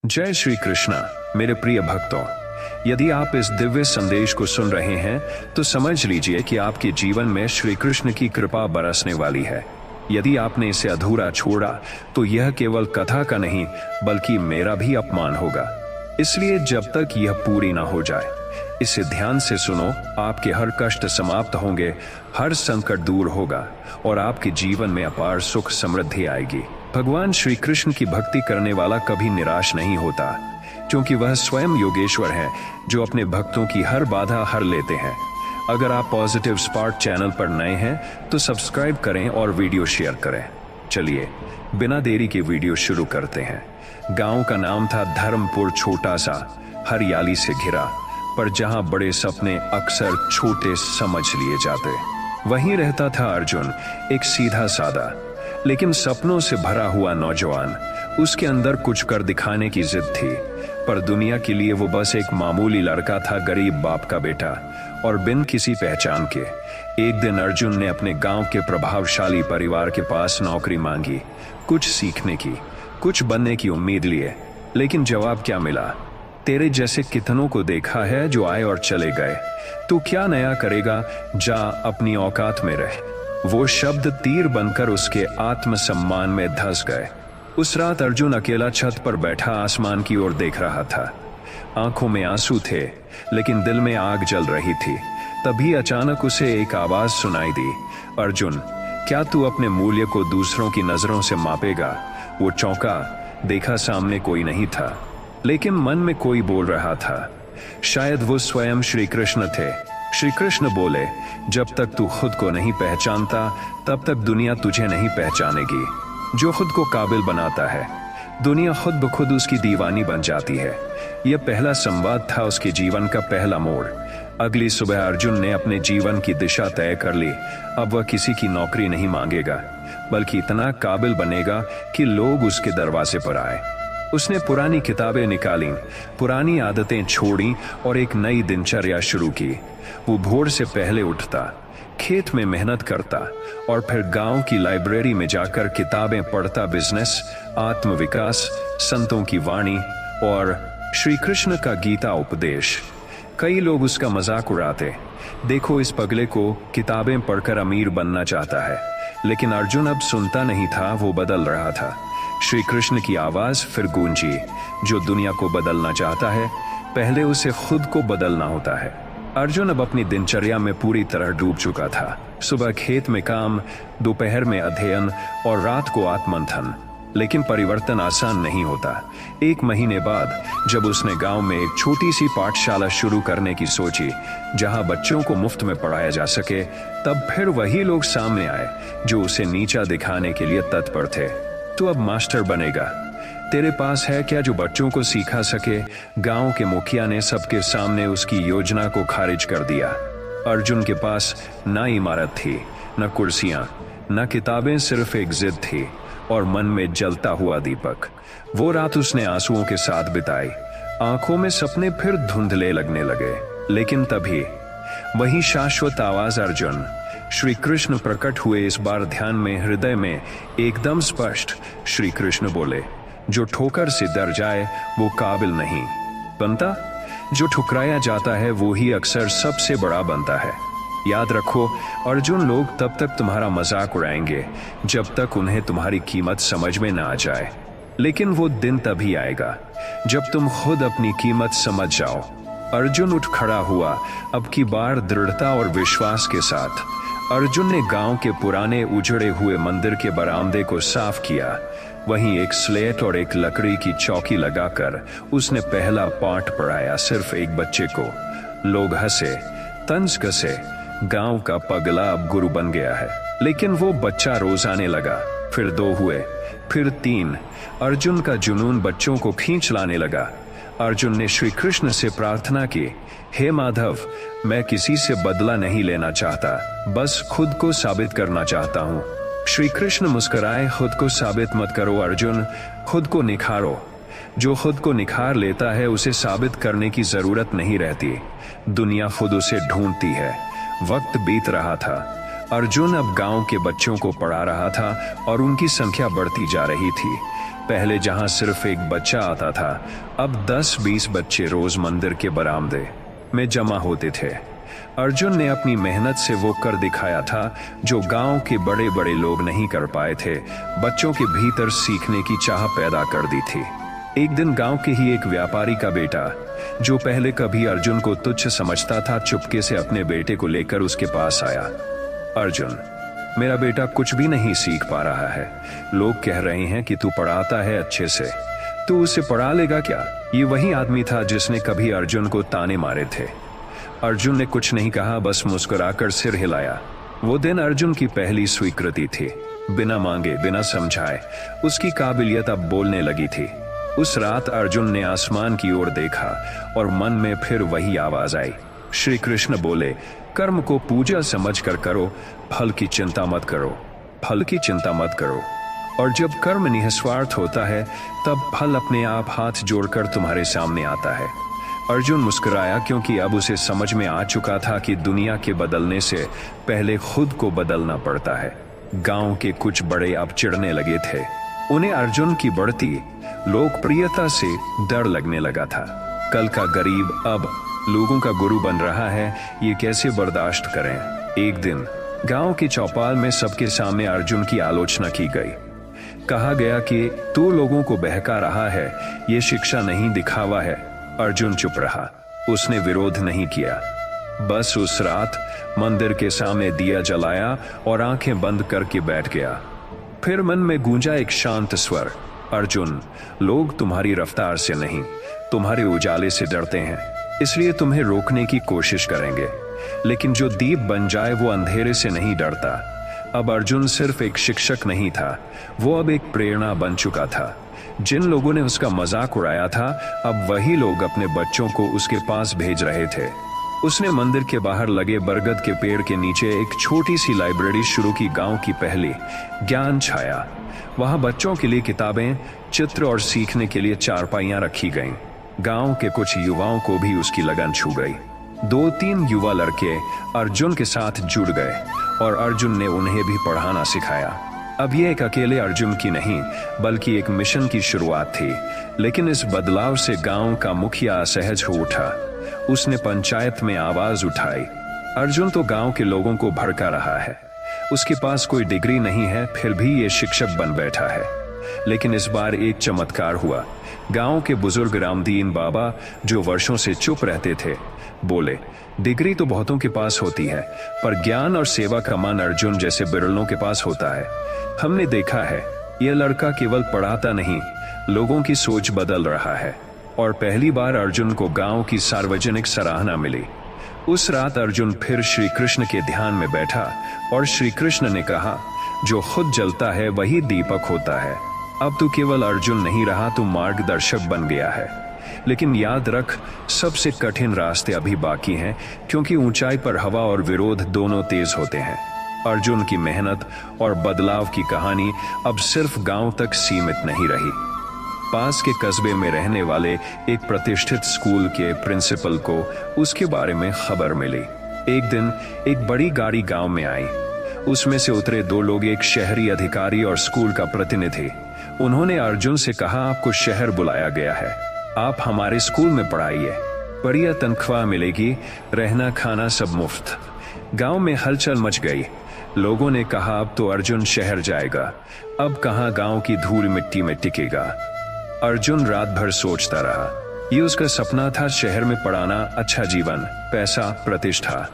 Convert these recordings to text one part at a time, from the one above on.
जय श्री कृष्णा। मेरे प्रिय भक्तों, यदि आप इस दिव्य संदेश को सुन रहे हैं तो समझ लीजिए कि आपके जीवन में श्री कृष्ण की कृपा बरसने वाली है। यदि आपने इसे अधूरा छोड़ा तो यह केवल कथा का नहीं बल्कि मेरा भी अपमान होगा। इसलिए जब तक यह पूरी ना हो जाए इसे ध्यान से सुनो। आपके हर कष्ट समाप्त होंगे, हर संकट दूर होगा और आपके जीवन में अपार सुख समृद्धि आएगी। भगवान श्री कृष्ण की भक्ति करने वाला कभी निराश नहीं होता, क्योंकि वह स्वयं योगेश्वर है जो अपने भक्तों की हर बाधा हर लेते हैं। अगर आप पॉजिटिव स्पार्क चैनल पर नए हैं तो सब्सक्राइब करें और वीडियो शेयर करें। चलिए बिना देरी के वीडियो शुरू करते हैं। गांव का नाम था धर्मपुर, छोटा सा, हरियाली से घिरा, पर जहां बड़े सपने अक्सर छोटे समझ लिए जाते। वहीं रहता था अर्जुन, एक सीधा सादा लेकिन सपनों से भरा हुआ नौजवान। उसके अंदर कुछ कर दिखाने की जिद थी, पर दुनिया के लिए वो बस एक मामूली लड़का था, गरीब बाप का बेटा और बिन किसी पहचान के। एक दिन अर्जुन ने अपने गांव के प्रभावशाली परिवार के पास नौकरी मांगी, कुछ सीखने की, कुछ बनने की उम्मीद लिए। लेकिन जवाब क्या मिला? तेरे जैसे कितनों को देखा है जो आए और चले गए, तू क्या नया करेगा, जा अपनी औकात में रह। वो शब्द तीर बनकर उसके आत्मसम्मान में धंस गए। उस रात अर्जुन अकेला छत पर बैठा आसमान की ओर देख रहा था। आंखों में आंसू थे लेकिन दिल में आग जल रही थी। तभी अचानक उसे एक आवाज सुनाई दी, अर्जुन, क्या तू अपने मूल्य को दूसरों की नजरों से मापेगा? वो चौंका, देखा सामने कोई नहीं था, लेकिन मन में कोई बोल रहा था। शायद वो स्वयं श्री कृष्ण थे। श्री कृष्ण बोले, जब तक तू खुद को नहीं पहचानता तब तक दुनिया तुझे नहीं पहचानेगी। जो खुद को काबिल बनाता है दुनिया खुद ब खुद उसकी दीवानी बन जाती है। यह पहला संवाद था उसके जीवन का पहला मोड़। अगली सुबह अर्जुन ने अपने जीवन की दिशा तय कर ली। अब वह किसी की नौकरी नहीं मांगेगा, बल्कि इतना काबिल बनेगा कि लोग उसके दरवाजे पर आए। उसने पुरानी किताबें निकाली, पुरानी आदतें छोड़ी और एक नई दिनचर्या शुरू की। वो भोर से पहले उठता, खेत में मेहनत करता और फिर गांव की लाइब्रेरी में जाकर किताबें पढ़ता। बिजनेस, आत्मविकास, संतों की वाणी और श्री कृष्ण का गीता उपदेश। कई लोग उसका मजाक उड़ाते, देखो इस पगले को किताबें पढ़कर अमीर बनना चाहता है। लेकिन अर्जुन अब सुनता नहीं था, वो बदल रहा था। श्री कृष्ण की आवाज फिर गूंजी, जो दुनिया को बदलना चाहता है पहले उसे खुद को बदलना होता है। अर्जुन अब अपनी दिनचर्या में पूरी तरह डूब चुका था। सुबह खेत में काम, दोपहर में अध्ययन और रात को आत्ममंथन। लेकिन परिवर्तन आसान नहीं होता। एक महीने बाद जब उसने गांव में एक छोटी सी पाठशाला शुरू करने की सोची, जहां बच्चों को मुफ्त में पढ़ाया जा सके, तब फिर वही लोग सामने आए जो उसे नीचा दिखाने के लिए तत्पर थे। तू अब मास्टर बनेगा, तेरे पास है क्या जो बच्चों को सिखा सके? गांव के मुखिया ने सबके सामने उसकी योजना को खारिज कर दिया। अर्जुन के पास ना इमारत थी, न कुर्सियां, न किताबें, सिर्फ एक जिद थी और मन में जलता हुआ दीपक। वो रात उसने आंसुओं के साथ बिताई। आंखों में सपने फिर धुंधले लगने लगे। लेकिन तभी वही शाश्वत आवाज, अर्जुन, श्री कृष्ण प्रकट हुए। इस बार ध्यान में, हृदय में, एकदम स्पष्ट। श्री कृष्ण बोले, जो ठोकर से डर जाए वो काबिल नहीं बनता, जो ठुकराया जाता है वो ही अक्सर सबसे बड़ा बनता है। याद रखो अर्जुन, लोग तब तक तुम्हारा मजाक उड़ाएंगे जब तक उन्हें तुम्हारी कीमत समझ में ना आ जाए। लेकिन वो दिन तभी आएगा जब तुम खुद अपनी कीमत समझ जाओ। अर्जुन उठ खड़ा हुआ, अब की बार दृढ़ता और विश्वास के साथ। अर्जुन ने गांव के पुराने उजड़े हुए मंदिर के बरामदे को साफ किया। वहीं एक स्लेट और एक लकड़ी की चौकी लगाकर उसने पहला पाठ पढ़ाया, सिर्फ एक बच्चे को। लोग हंसे, तंज कसे, गांव का पगला अब गुरु बन गया है। लेकिन वो बच्चा रोज आने लगा, फिर 2 हुए, फिर 3। अर्जुन का जुनून बच्चों को खींच लाने लगा। अर्जुन ने श्री कृष्ण से प्रार्थना की, हे माधव, मैं किसी से बदला नहीं लेना चाहता, बस खुद को साबित करना चाहता हूँ। श्री कृष्ण मुस्कुराए, खुद को साबित मत करो अर्जुन, खुद को निखारो। जो खुद को निखार लेता है उसे साबित करने की जरूरत नहीं रहती। दुनिया खुद उसे ढूंढती है। वक्त बीत रहा था। अर्जुन अब गांव के बच्चों को पढ़ा रहा था और उनकी संख्या बढ़ती जा रही थी। पहले जहां सिर्फ एक बच्चा आता था, अब 10-20 बच्चे रोज मंदिर के बरामदे में जमा होते थे। अर्जुन ने अपनी मेहनत से वो कर दिखाया था जो गांव के बड़े बड़े लोग नहीं कर पाए थे। बच्चों के भीतर सीखने की चाह पैदा कर दी थी। एक दिन गांव के ही एक व्यापारी का बेटा, जो पहले कभी अर्जुन को तुच्छ समझता था, चुपके से अपने बेटे को लेकर उसके पास आया। अर्जुन, मेरा बेटा कुछ भी नहीं सीख पा रहा है। लोग कह रहे हैं कि तू पढ़ाता है अच्छे से, तू उसे पढ़ा लेगा क्या? ये वही आदमी था जिसने कभी अर्जुन को ताने मारे थे। अर्जुन ने कुछ नहीं कहा, बस मुस्कुराकर सिर हिलाया। वो दिन अर्जुन की पहली स्वीकृति थी। बिना मांगे, बिना समझाए उसकी काबिलियत अब बोलने लगी थी। उस रात अर्जुन ने आसमान की ओर देखा और मन में फिर वही आवाज आई। श्री कृष्ण बोले, कर्म को पूजा समझकर करो, फल की चिंता मत करो, फल की चिंता मत करो। और जब कर्म निस्वार्थ होता है, तब फल अपने आप हाथ जोड़कर तुम्हारे सामने आता है। अर्जुन मुस्कुराया, क्योंकि अब उसे समझ में आ चुका था कि दुनिया के बदलने से पहले खुद को बदलना पड़ता है। गांव के कुछ बड़े अब चिढ़ने लगे थे। उन्हें अर्जुन की बढ़ती लोकप्रियता से डर लगने लगा था। कल का गरीब अब लोगों का गुरु बन रहा है, ये कैसे बर्दाश्त करें? एक दिन गांव की चौपाल में सबके सामने अर्जुन की आलोचना की गई। कहा गया कि तू लोगों को बहका रहा है, ये शिक्षा नहीं, दिखावा है। अर्जुन चुप रहा, उसने विरोध नहीं किया। बस उस रात मंदिर के सामने दिया जलाया और आंखें बंद करके बैठ गया। फिर मन में गूंजा एक शांत स्वर, अर्जुन, लोग तुम्हारी रफ्तार से नहीं, तुम्हारे उजाले से डरते हैं, इसलिए तुम्हें रोकने की कोशिश करेंगे। लेकिन जो दीप बन जाए वो अंधेरे से नहीं डरता। अब अर्जुन सिर्फ एक शिक्षक नहीं था, वो अब एक प्रेरणा बन चुका था। जिन लोगों ने उसका मजाक उड़ाया था, अब वही लोग अपने बच्चों को उसके पास भेज रहे थे। उसने मंदिर के बाहर लगे बरगद के पेड़ के नीचे एक छोटी सी लाइब्रेरी शुरू की, गांव की पहली ज्ञान छाया। वहां बच्चों के लिए किताबें, चित्र और सीखने के लिए चारपाइयां रखी गईं। गांव के कुछ युवाओं को भी उसकी लगन छू गई। 2-3 युवा लड़के अर्जुन के साथ जुड़ गए और अर्जुन ने उन्हें भी पढ़ाना सिखाया। अब ये एक अकेले अर्जुन की नहीं, बल्कि एक मिशन की शुरुआत थी। लेकिन इस बदलाव से गांव का मुखिया असहज हो उठा। उसने पंचायत में आवाज उठाई, अर्जुन तो गांव के लोगों को भड़का रहा है, उसके पास कोई डिग्री नहीं है, फिर भी ये शिक्षक बन बैठा है। लेकिन इस बार एक चमत्कार हुआ। गांव के बुजुर्ग रामदीन बाबा, जो वर्षों से चुप रहते थे, बोले, डिग्री तो बहुतों के पास होती है, पर ज्ञान और सेवा का मान अर्जुन जैसे बिरलों के पास होता है। हमने देखा है, यह लड़का केवल पढ़ाता नहीं, लोगों की सोच बदल रहा है। और पहली बार अर्जुन को गांव की सार्वजनिक सराहना मिली। उस रात अर्जुन फिर श्री कृष्ण के ध्यान में बैठा और श्री कृष्ण ने कहा, जो खुद जलता है वही दीपक होता है। अब तू केवल अर्जुन नहीं रहा, तू मार्गदर्शक बन गया है। लेकिन याद रख, सबसे कठिन रास्ते अभी बाकी हैं, क्योंकि ऊंचाई पर हवा और विरोध दोनों तेज होते हैं। अर्जुन की मेहनत और बदलाव की कहानी अब सिर्फ गांव तक सीमित नहीं रही। पास के कस्बे में रहने वाले एक प्रतिष्ठित स्कूल के प्रिंसिपल को उसके बारे में खबर मिली। एक दिन एक बड़ी गाड़ी गांव में आई। उसमें से उतरे 2 लोग, एक शहरी अधिकारी और स्कूल का प्रतिनिधि। उन्होंने अर्जुन से कहा, आपको शहर बुलाया गया है, आप हमारे स्कूल में पढ़ाइए, बढ़िया तनख्वाह मिलेगी, रहना खाना सब मुफ्त। गांव में हलचल मच गई। लोगों ने कहा, अब तो अर्जुन शहर जाएगा, अब कहां गांव की धूल मिट्टी में टिकेगा। अर्जुन रात भर सोचता रहा। ये उसका सपना था, शहर में पढ़ाना, अच्छा जीवन, पैसा, प्रतिष्ठा।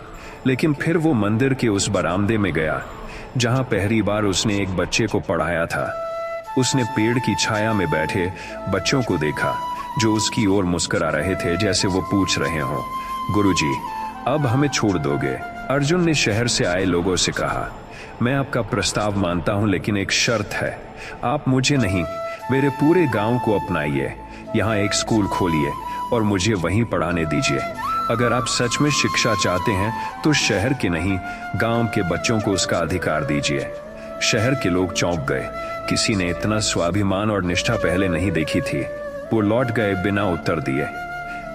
लेकिन फिर वो मंदिर के उस बरामदे में गया जहां पहली बार उसने एक बच्चे को पढ़ाया था। उसने पेड़ की छाया में बैठे बच्चों को देखा, जो उसकी ओर मुस्कुरा रहे थे, जैसे वो पूछ रहे हों, गुरुजी, अब हमें छोड़ दोगे? अर्जुन ने शहर से आए लोगों से कहा, मैं आपका प्रस्ताव मानता हूं, लेकिन एक शर्त है, आप मुझे नहीं, मेरे पूरे गांव को अपनाइए, यहाँ एक स्कूल खोलिए और मुझे वहीं पढ़ाने दीजिए। अगर आप सच में शिक्षा चाहते हैं तो शहर के नहीं, गांव के बच्चों को उसका अधिकार दीजिए। शहर के लोग चौंक गए। किसी ने इतना स्वाभिमान और निष्ठा पहले नहीं देखी थी। वो लौट गए बिना उत्तर दिए।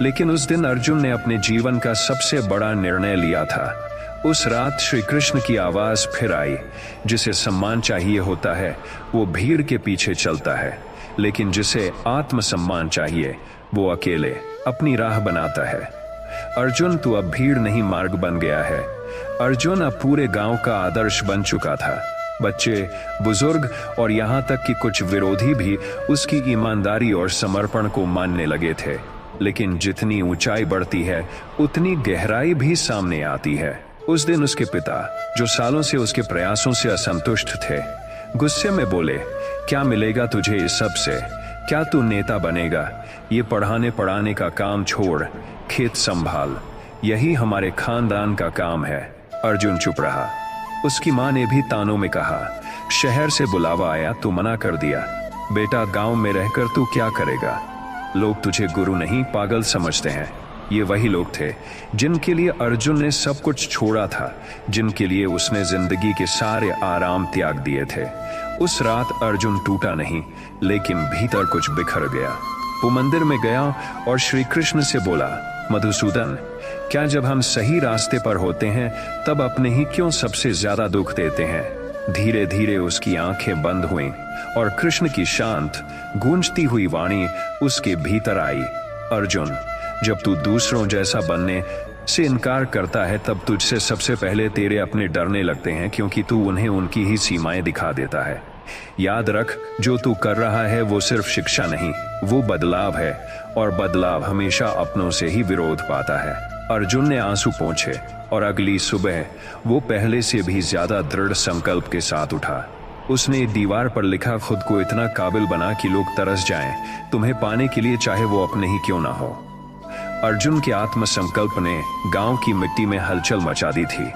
लेकिन उस दिन अर्जुन ने अपने जीवन का सबसे बड़ा निर्णय लिया था। उस रात श्री कृष्ण की आवाज फिर आई, जिसे सम्मान चाहिए होता है वो भीड़ के पीछे चलता है, लेकिन जिसे आत्मसम्मान चाहिए वो अकेले अपनी राह बनाता है। अर्जुन, तू अब भीड़ नहीं मार्ग बन गया है। अर्जुन अब पूरे गांव का आदर्श बन चुका था। बच्चे, बुजुर्ग और यहाँ तक कि कुछ विरोधी भी उसकी ईमानदारी और समर्पण को मानने लगे थे। लेकिन जितनी ऊंचाई बढ़ती है उतनी गहराई भी सामने आती है। उस दिन उसके पिता, जो सालों से उसके प्रयासों से असंतुष्ट थे, गुस्से में बोले, क्या मिलेगा तुझे इस सब से? क्या तू नेता बनेगा? ये पढ़ाने पढ़ाने का काम छोड़, खेत संभाल, यही हमारे खानदान का काम है। अर्जुन चुप रहा। उसकी माँ ने भी तानों में कहा, शहर से बुलावा आया तो मना कर दिया। बेटा, गांव में रहकर तू क्या करेगा? लोग तुझे गुरु नहीं पागल समझते हैं। ये वही लोग थे जिनके लिए अर्जुन ने सब कुछ छोड़ा था, जिनके लिए उसने जिंदगी के सारे आराम त्याग दिए थे। उस रात अर्जुन टूटा नहीं, लेकिन भीतर कुछ बिखर गया। वो मंदिर में गया और श्री कृष्ण से बोला, मधुसूदन, क्या जब हम सही रास्ते पर होते हैं तब अपने ही क्यों सबसे ज्यादा दुख देते हैं? धीरे धीरे उसकी आंखें बंद हुईं और कृष्ण की शांत गूंजती हुई वाणी उसके भीतर आई। अर्जुन, जब तू दूसरों जैसा बनने से इनकार करता है तब तुझसे सबसे पहले तेरे अपने डरने लगते हैं, क्योंकि तू उन्हें उनकी ही सीमाएं दिखा देता है। याद रख, जो तू कर रहा है वो सिर्फ शिक्षा नहीं, वो बदलाव है, और बदलाव हमेशा अपनों से ही विरोध पाता है। अर्जुन ने आंसू पोंछे और अगली सुबह वो पहले से भी ज्यादा दृढ़ संकल्प के साथ उठा। उसने दीवार पर लिखा, खुद को इतना काबिल बना कि लोग तरस जाएं, तुम्हें पाने के लिए, चाहे वो अपने ही क्यों ना हो। अर्जुन के आत्मसंकल्प ने गांव की मिट्टी में हलचल मचा दी थी।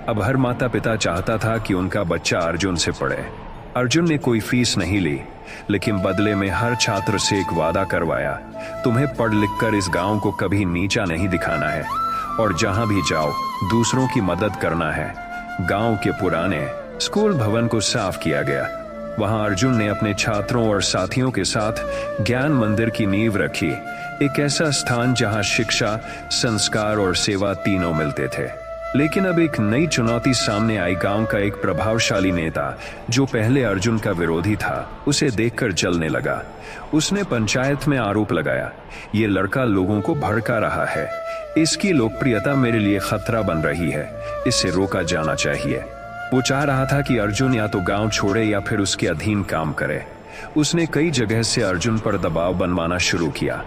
अब हर माता पिता चाहता था कि उनका बच्चा अर्जुन से पढ़े। अर्जुन ने कोई फीस नहीं ली, लेकिन बदले में हर छात्र से एक वादा करवाया, तुम्हें पढ़ लिख कर इस गांव को कभी नीचा नहीं दिखाना है, और जहां भी जाओ दूसरों की मदद करना है। गांव के पुराने स्कूल भवन को साफ किया गया। वहां अर्जुन ने अपने छात्रों और साथियों के साथ ज्ञान मंदिर की नींव रखी, एक ऐसा स्थान जहां शिक्षा, संस्कार और सेवा तीनों मिलते थे। लेकिन अब एक नई चुनौती सामने आई। गांव का एक प्रभावशाली नेता, जो पहले अर्जुन का विरोधी था, उसे देखकर जलने लगा। उसने पंचायत में आरोप लगाया, ये लड़का लोगों को भड़का रहा है, इसकी लोकप्रियता मेरे लिए खतरा बन रही है, इसे रोका जाना चाहिए। वो चाह रहा था कि अर्जुन या तो गांव छोड़े या फिर उसके अधीन काम करे। उसने कई जगह से अर्जुन पर दबाव बनवाना शुरू किया,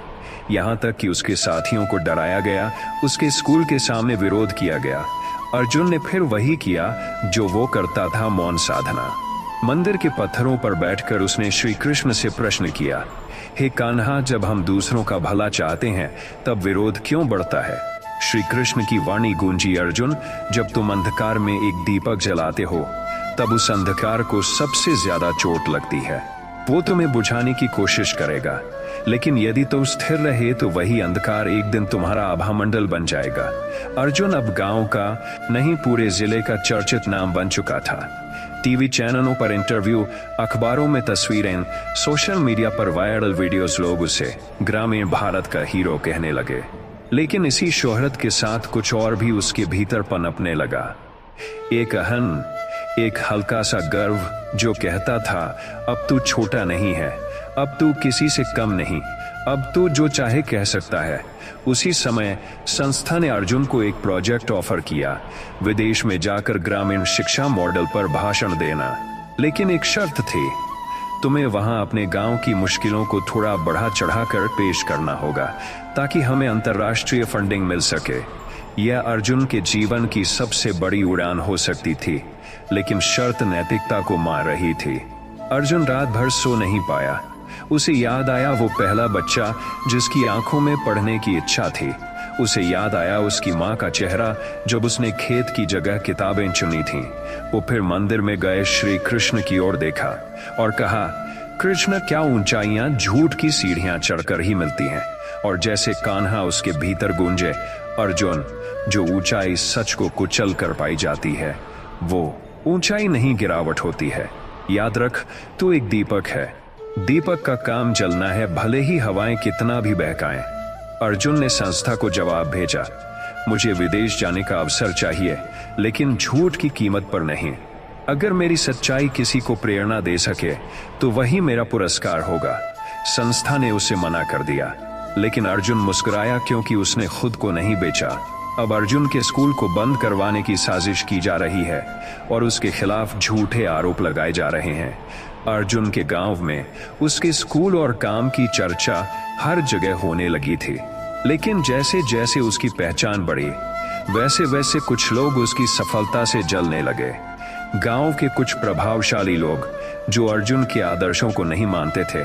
यहाँ तक कि उसके साथियों को डराया गया, उसके स्कूल के सामने विरोध किया गया। अर्जुन ने फिर वही किया जो वो करता था, मौन साधना। मंदिर के पत्थरों पर बैठकर उसने श्री कृष्ण से प्रश्न किया, हे कान्हा, जब हम दूसरों का भला चाहते हैं तब विरोध क्यों बढ़ता है? श्री कृष्ण की वाणी गूंजी, अर्जुन, जब तुम अंधकार में एक दीपक जलाते हो तब उस अंधकार को सबसे ज्यादा चोट लगती है। वो तुम्हें बुझाने की कोशिश करेगा, लेकिन यदि तुम स्थिर रहे तो वही अंधकार एक दिन तुम्हारा आभामंडल बन जाएगा। अर्जुन अब गांव का नहीं, पूरे जिले का चर्चित नाम बन चुका था। टीवी चैनलों पर इंटरव्यू, अखबारों में तस्वीरें, सोशल मीडिया पर वायरल वीडियोस, लोग उसे ग्रामीण भारत का हीरो कहने लगे। लेकिन इसी शोहरत के साथ कुछ और भी उसके भीतर पनपने लगा। एक अहम, एक हल्का सा गर्व जो कहता था, अब तू छोटा नहीं है, अब तू किसी से कम नहीं, अब तू जो चाहे कह सकता है। उसी समय संस्था ने अर्जुन को एक प्रोजेक्ट ऑफर किया, विदेश में जाकर ग्रामीण शिक्षा मॉडल पर भाषण देना। लेकिन एक शर्त थी, तुम्हें वहां अपने गांव की मुश्किलों को थोड़ा बढ़ा चढ़ाकर पेश करना होगा, ताकि हमें अंतर्राष्ट्रीय फंडिंग मिल सके। यह अर्जुन के जीवन की सबसे बड़ी उड़ान हो सकती थी, लेकिन शर्त नैतिकता को मार रही थी। अर्जुन रात भर सो नहीं पाया। उसे याद आया वो पहला बच्चा जिसकी आंखों में पढ़ने की इच्छा थी। उसे याद आया उसकी माँ का चेहरा जब उसने खेत की जगह किताबें चुनी थीं। वो फिर मंदिर में गए श्री कृष्ण की ओर देखा और कहा, कृष्ण, क्या ऊंचाइयां झूठ की सीढ़ियां चढ़कर ही मिलती हैं। और जैसे कान्हा उसके भीतर गूंजे, अर्जुन, जो ऊंचाई सच को कुचल कर पाई जाती है, वो ऊंचाई नहीं गिरावट होती है। याद रख, तू एक दीपक है। दीपक का काम जलना है, भले ही हवाएं कितना भी बहकाएं। अर्जुन ने संस्था को जवाब भेजा, मुझे विदेश जाने का अवसर चाहिए, लेकिन झूठ की कीमत पर नहीं। अगर मेरी सच्चाई किसी को प्रेरणा दे सके तो वही मेरा पुरस्कार होगा। संस्था ने उसे मना कर दिया, लेकिन अर्जुन मुस्कुराया क्योंकि उसने खुद को नहीं बेचा। अब अर्जुन के स्कूल को बंद करवाने की साजिश की जा रही है और उसके खिलाफ झूठे आरोप लगाए जा रहे हैं। अर्जुन के गांव में उसके स्कूल और काम की चर्चा हर जगह होने लगी थी, लेकिन जैसे जैसे उसकी पहचान बढ़ी वैसे वैसे कुछ लोग उसकी सफलता से जलने लगे। गांव के कुछ प्रभावशाली लोग जो अर्जुन के आदर्शों को नहीं मानते थे,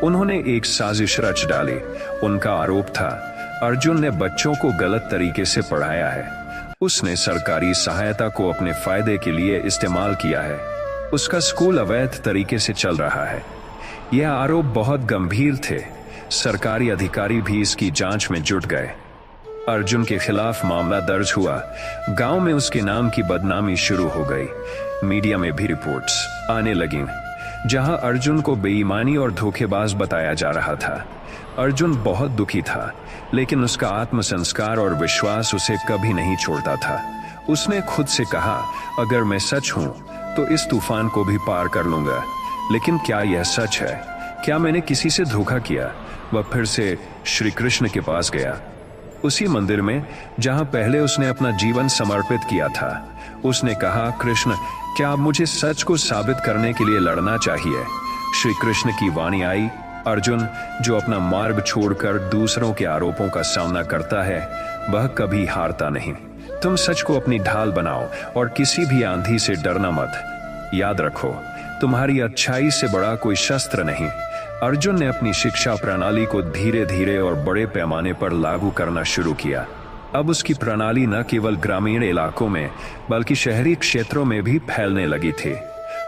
उन्होंने एक साजिश रच डाली। उनका आरोप था अर्जुन ने बच्चों को गलत तरीके से पढ़ाया है, उसने सरकारी सहायता को अपने फायदे के लिए इस्तेमाल किया है, उसका स्कूल अवैध तरीके से चल रहा है। यह आरोप बहुत गंभीर थे। सरकारी अधिकारी भी इसकी जांच में जुट गए। अर्जुन के खिलाफ मामला दर्ज हुआ। गांव में उसके नाम की बदनामी शुरू हो गई। मीडिया में भी रिपोर्ट्स आने लगीं, जहां अर्जुन को बेईमानी और धोखेबाज बताया जा रहा था। अर्जुन बहुत दुखी था, लेकिन उसका आत्मसंस्कार और विश्वास उसे कभी नहीं छोड़ता था। उसने खुद से कहा, अगर मैं सच हूं तो इस तूफान को भी पार कर लूंगा। लेकिन क्या यह सच है? क्या मैंने किसी से धोखा किया? वह फिर से श्री कृष्ण के पास गया, उसी मंदिर में जहां पहले उसने अपना जीवन समर्पित किया था। उसने कहा, कृष्ण, क्या आप मुझे सच को साबित करने के लिए लड़ना चाहिए? श्री कृष्ण की वाणी आई, अर्जुन, जो अपना मार्ग छोड़कर दूसरों के आरोपों का सामना करता है वह कभी हारता नहीं। तुम सच को अपनी ढाल बनाओ और किसी भी आंधी से डरना मत। याद रखो, तुम्हारी अच्छाई से बड़ा कोई शस्त्र नहीं। अर्जुन ने अपनी शिक्षा प्रणाली को धीरे धीरे और बड़े पैमाने पर लागू करना शुरू किया। अब उसकी प्रणाली न केवल ग्रामीण इलाकों में बल्कि शहरी क्षेत्रों में भी फैलने लगी थी।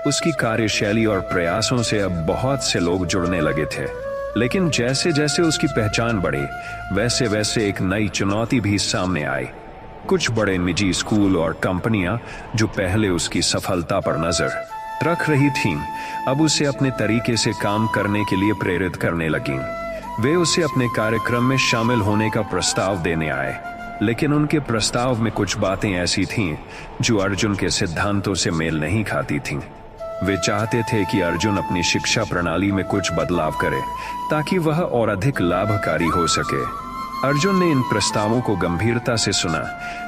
उसकी कार्यशैली और प्रयासों से अब बहुत से लोग जुड़ने लगे थे। लेकिन जैसे जैसे उसकी पहचान बढ़ी वैसे वैसे एक नई चुनौती भी सामने आई। कुछ बड़े निजी स्कूल और कंपनियां जो पहले उसकी सफलता पर नजर रख रही थीं, अब उसे अपने तरीके से काम करने के लिए प्रेरित करने लगीं। वे उसे अपने कार्यक्रम में शामिल होने का प्रस्ताव देने आए, लेकिन उनके प्रस्ताव में कुछ बातें ऐसी थीं जो अर्जुन के सिद्धांतों से मेल नहीं खाती थीं। वे चाहते थे कि अर्जुन अपनी शिक्षा प्रणाली में कुछ बदलाव करे ताकि वह और अधिक लाभकारी हो सके। अर्जुन ने इन प्रस्तावों को गंभीरता से सुना,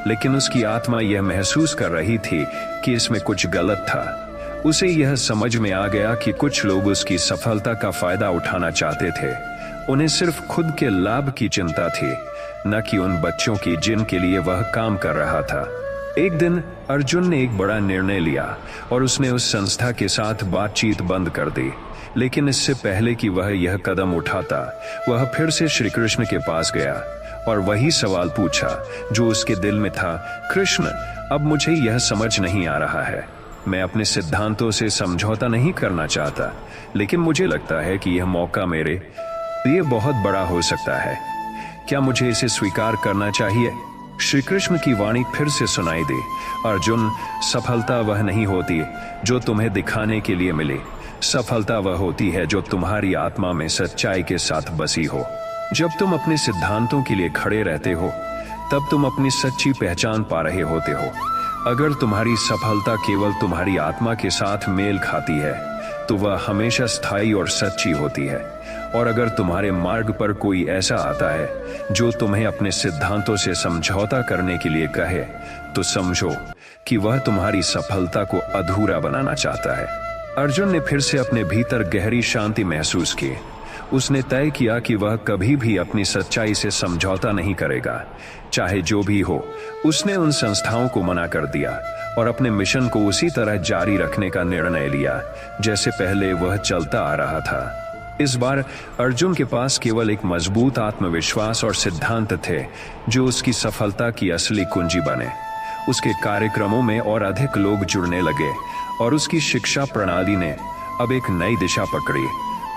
लेकिन उसकी आत्मा यह महसूस कर रही थी कि इसमें कुछ गलत था। उसे यह समझ में आ गया कि कुछ लोग उसकी सफलता का फायदा उठाना चाहते थे। उन्हें सिर्फ खुद के लाभ की चिंता थी, न कि उन बच्चों की जिनके लिए वह काम कर रहा था। एक दिन अर्जुन ने एक बड़ा निर्णय लिया और उसने उस संस्था के साथ बातचीत बंद कर दी। लेकिन इससे पहले कि वह यह कदम उठाता, वह फिर से श्री कृष्ण के पास गया और वही सवाल पूछा जो उसके दिल में था, कृष्ण, अब मुझे यह समझ नहीं आ रहा है। मैं अपने सिद्धांतों से समझौता नहीं करना चाहता, लेकिन मुझे लगता है कि यह मौका मेरे लिए बहुत बड़ा हो सकता है। क्या मुझे इसे स्वीकार करना चाहिए? श्री कृष्ण की वाणी फिर से सुनाई दी, अर्जुन, सफलता वह नहीं होती जो तुम्हें दिखाने के लिए मिले। सफलता वह होती है जो तुम्हारी आत्मा में सच्चाई के साथ बसी हो। जब तुम अपने सिद्धांतों के लिए खड़े रहते हो तब तुम अपनी सच्ची पहचान पा रहे होते हो। अगर तुम्हारी सफलता केवल तुम्हारी आत्मा के साथ मेल खाती है तो वह हमेशा स्थायी और सच्ची होती है। और अगर तुम्हारे मार्ग पर कोई ऐसा आता है जो तुम्हें अपने सिद्धांतों से समझौता करने के लिए कहे, तो समझो कि वह तुम्हारी सफलता को अधूरा बनाना चाहता है। अर्जुन ने फिर से अपने भीतर गहरी शांति महसूस की। उसने तय किया कि वह कभी भी अपनी सच्चाई से समझौता नहीं करेगा, चाहे जो भी हो। उसने उन संस्थाओं को मना कर दिया और अपने मिशन को उसी तरह जारी रखने का निर्णय लिया जैसे पहले वह चलता आ रहा था। इस बार अर्जुन के पास केवल एक मजबूत आत्मविश्वास और सिद्धांत थे जो उसकी सफलता की असली कुंजी बने। उसके कार्यक्रमों में और अधिक लोग जुड़ने लगे और उसकी शिक्षा प्रणाली ने अब एक नई दिशा पकड़ी।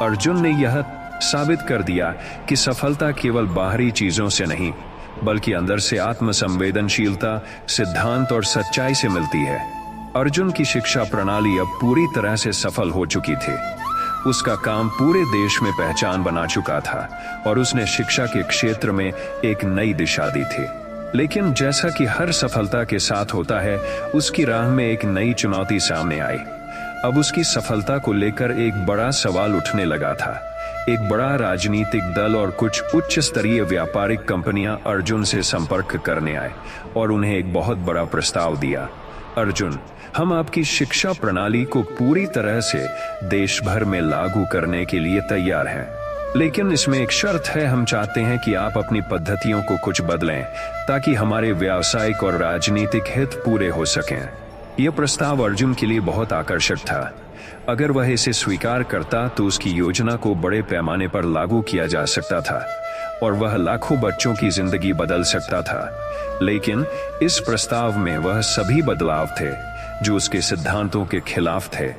अर्जुन ने यह साबित कर दिया कि सफलता केवल बाहरी चीजों से नहीं बल्कि अंदर से आत्मसंवेदनशीलता, सिद्धांत और सच्चाई से मिलती है। अर्जुन की शिक्षा प्रणाली अब पूरी तरह से सफल हो चुकी थी। उसका काम पूरे देश में पहचान बना चुका था और उसने शिक्षा के क्षेत्र में एक नई दिशा दी थी। लेकिन जैसा कि हर सफलता के साथ होता है, उसकी राह में एक नई चुनौती सामने आई। अब उसकी सफलता को लेकर एक बड़ा सवाल उठने लगा था। एक बड़ा राजनीतिक दल और कुछ उच्च स्तरीय व्यापारिक कंपनियां अर्जुन से संपर्क करने आए और उन्हें एक बहुत बड़ा प्रस्ताव दिया। अर्जुन, हम आपकी शिक्षा प्रणाली को पूरी तरह से देश भर में लागू करने के लिए तैयार हैं, लेकिन इसमें एक शर्त है। हम चाहते हैं कि आप अपनी पद्धतियों को कुछ बदलें ताकि हमारे व्यावसायिक और राजनीतिक हित पूरे हो सकें। यह प्रस्ताव अर्जुन के लिए बहुत आकर्षक था। अगर वह इसे स्वीकार करता तो उसकी योजना को बड़े पैमाने पर लागू किया जा सकता था और वह लाखों बच्चों की जिंदगी बदल सकता था। लेकिन इस प्रस्ताव में वह सभी बदलाव थे जो उसके सिद्धांतों के खिलाफ थे।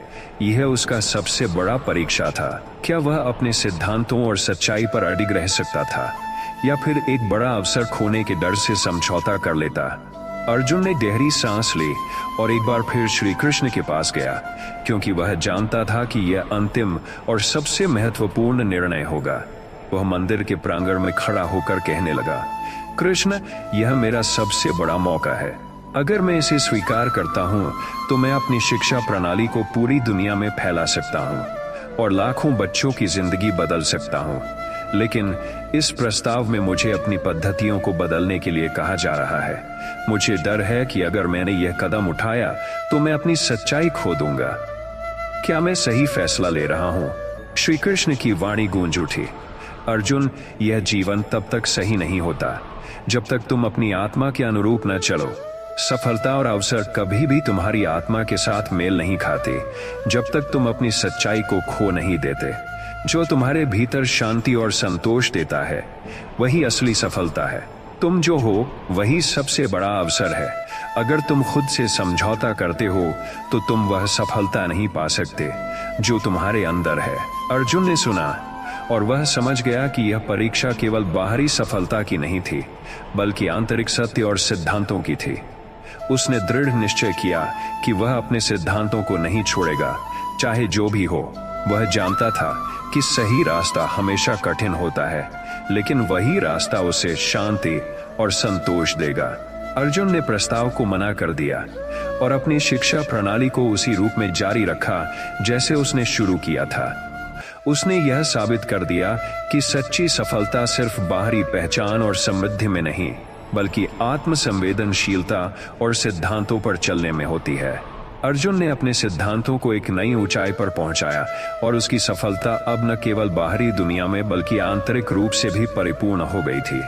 यह उसका सबसे बड़ा परीक्षा था। क्या वह अपने सिद्धांतों और सच्चाई पर अडिग रह सकता था या फिर एक बड़ा अवसर खोने के डर से समझौता कर लेता? अर्जुन ने गहरी सांस ली और एक बार फिर श्री कृष्ण के पास गया, क्योंकि वह जानता था कि यह अंतिम और सबसे महत्वपूर्ण निर्णय होगा। वह मंदिर के प्रांगण में खड़ा होकर कहने लगा, कृष्ण, यह मेरा सबसे बड़ा मौका है। अगर मैं इसे स्वीकार करता हूँ तो मैं अपनी शिक्षा प्रणाली को पूरी दुनिया में फैला सकता हूँ और लाखों बच्चों की जिंदगी बदल सकता हूँ। लेकिन इस प्रस्ताव में मुझे अपनी पद्धतियों को बदलने के लिए कहा जा रहा है। मुझे डर है कि अगर मैंने यह कदम उठाया तो मैं अपनी सच्चाई खो दूंगा। क्या मैं सही फैसला ले रहा हूँ? श्री कृष्ण की वाणी गूंज उठी, अर्जुन, यह जीवन तब तक सही नहीं होता जब तक तुम अपनी आत्मा के अनुरूप न चलो। सफलता और अवसर कभी भी तुम्हारी आत्मा के साथ मेल नहीं खाते जब तक तुम अपनी सच्चाई को खो नहीं देते। जो तुम्हारे भीतर शांति और संतोष देता है वही असली सफलता है। तुम जो हो वही सबसे बड़ा अवसर है। अगर तुम खुद से समझौता करते हो तो तुम वह सफलता नहीं पा सकते जो तुम्हारे अंदर है। अर्जुन ने सुना और वह समझ गया कि यह परीक्षा केवल बाहरी सफलता की नहीं थी, बल्कि आंतरिक सत्य और सिद्धांतों की थी। उसने दृढ़ निश्चय किया कि वह अपने सिद्धांतों को नहीं छोड़ेगा, चाहे जो भी हो। वह जानता था कि सही रास्ता हमेशा कठिन होता है, लेकिन वही रास्ता उसे शांति और संतोष देगा। अर्जुन ने प्रस्ताव को मना कर दिया और अपनी शिक्षा प्रणाली को उसी रूप में जारी रखा जैसे उसने शुरू किया था। उसने यह साबित कर दिया कि सच्ची सफलता सिर्फ बाहरी पहचान और समृद्धि में नहीं, बल्कि आत्म संवेदनशीलता और सिद्धांतों पर चलने में होती है। अर्जुन ने अपने सिद्धांतों को एक नई ऊंचाई पर पहुंचाया और उसकी सफलता अब न केवल बाहरी दुनिया में बल्कि आंतरिक रूप से भी परिपूर्ण हो गई थी।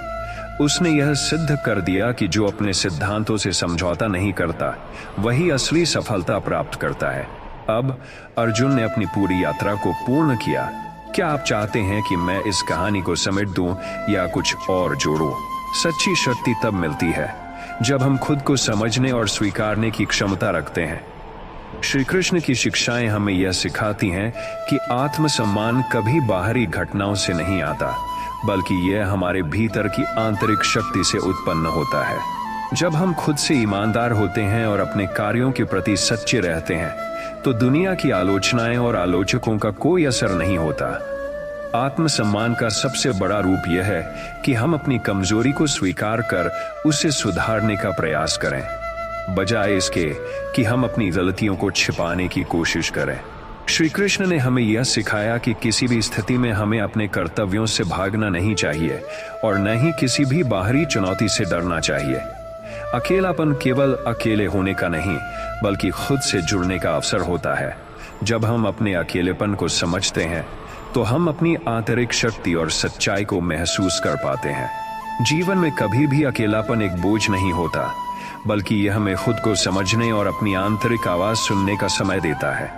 उसने यह सिद्ध कर दिया कि जो अपने सिद्धांतों से समझौता नहीं करता वही असली सफलता प्राप्त करता है। अब अर्जुन ने अपनी पूरी यात्रा को पूर्ण किया। क्या आप चाहते हैं कि मैं इस कहानी को समेट दूं या कुछ और जोड़ूं? सच्ची शक्ति तब मिलती है जब हम खुद को समझने और स्वीकारने की क्षमता रखते हैं। श्री कृष्ण की शिक्षाएं हमें यह सिखाती हैं कि आत्मसम्मान कभी बाहरी घटनाओं से नहीं आता, बल्कि यह हमारे भीतर की आंतरिक शक्ति से उत्पन्न होता है। जब हम खुद से ईमानदार होते हैं और अपने कार्यों के प्रति सच्चे रहते हैं तो दुनिया की आलोचनाएं और आलोचकों का कोई असर नहीं होता। आत्मसम्मान का सबसे बड़ा रूप यह है कि हम अपनी कमजोरी को स्वीकार कर उसे सुधारने का प्रयास करें, बजाय इसके कि हम अपनी गलतियों को छिपाने की कोशिश करें। श्री कृष्ण ने हमें यह सिखाया कि किसी भी स्थिति में हमें अपने कर्तव्यों से भागना नहीं चाहिए और न ही किसी भी बाहरी चुनौती से डरना चाहिए। अकेलापन केवल अकेले होने का नहीं, बल्कि खुद से जुड़ने का अवसर होता है। जब हम अपने अकेलेपन को समझते हैं तो हम अपनी आंतरिक शक्ति और सच्चाई को महसूस कर पाते हैं। जीवन में कभी भी अकेलापन एक बोझ नहीं होता, बल्कि यह हमें खुद को समझने और अपनी आंतरिक आवाज सुनने का समय देता है।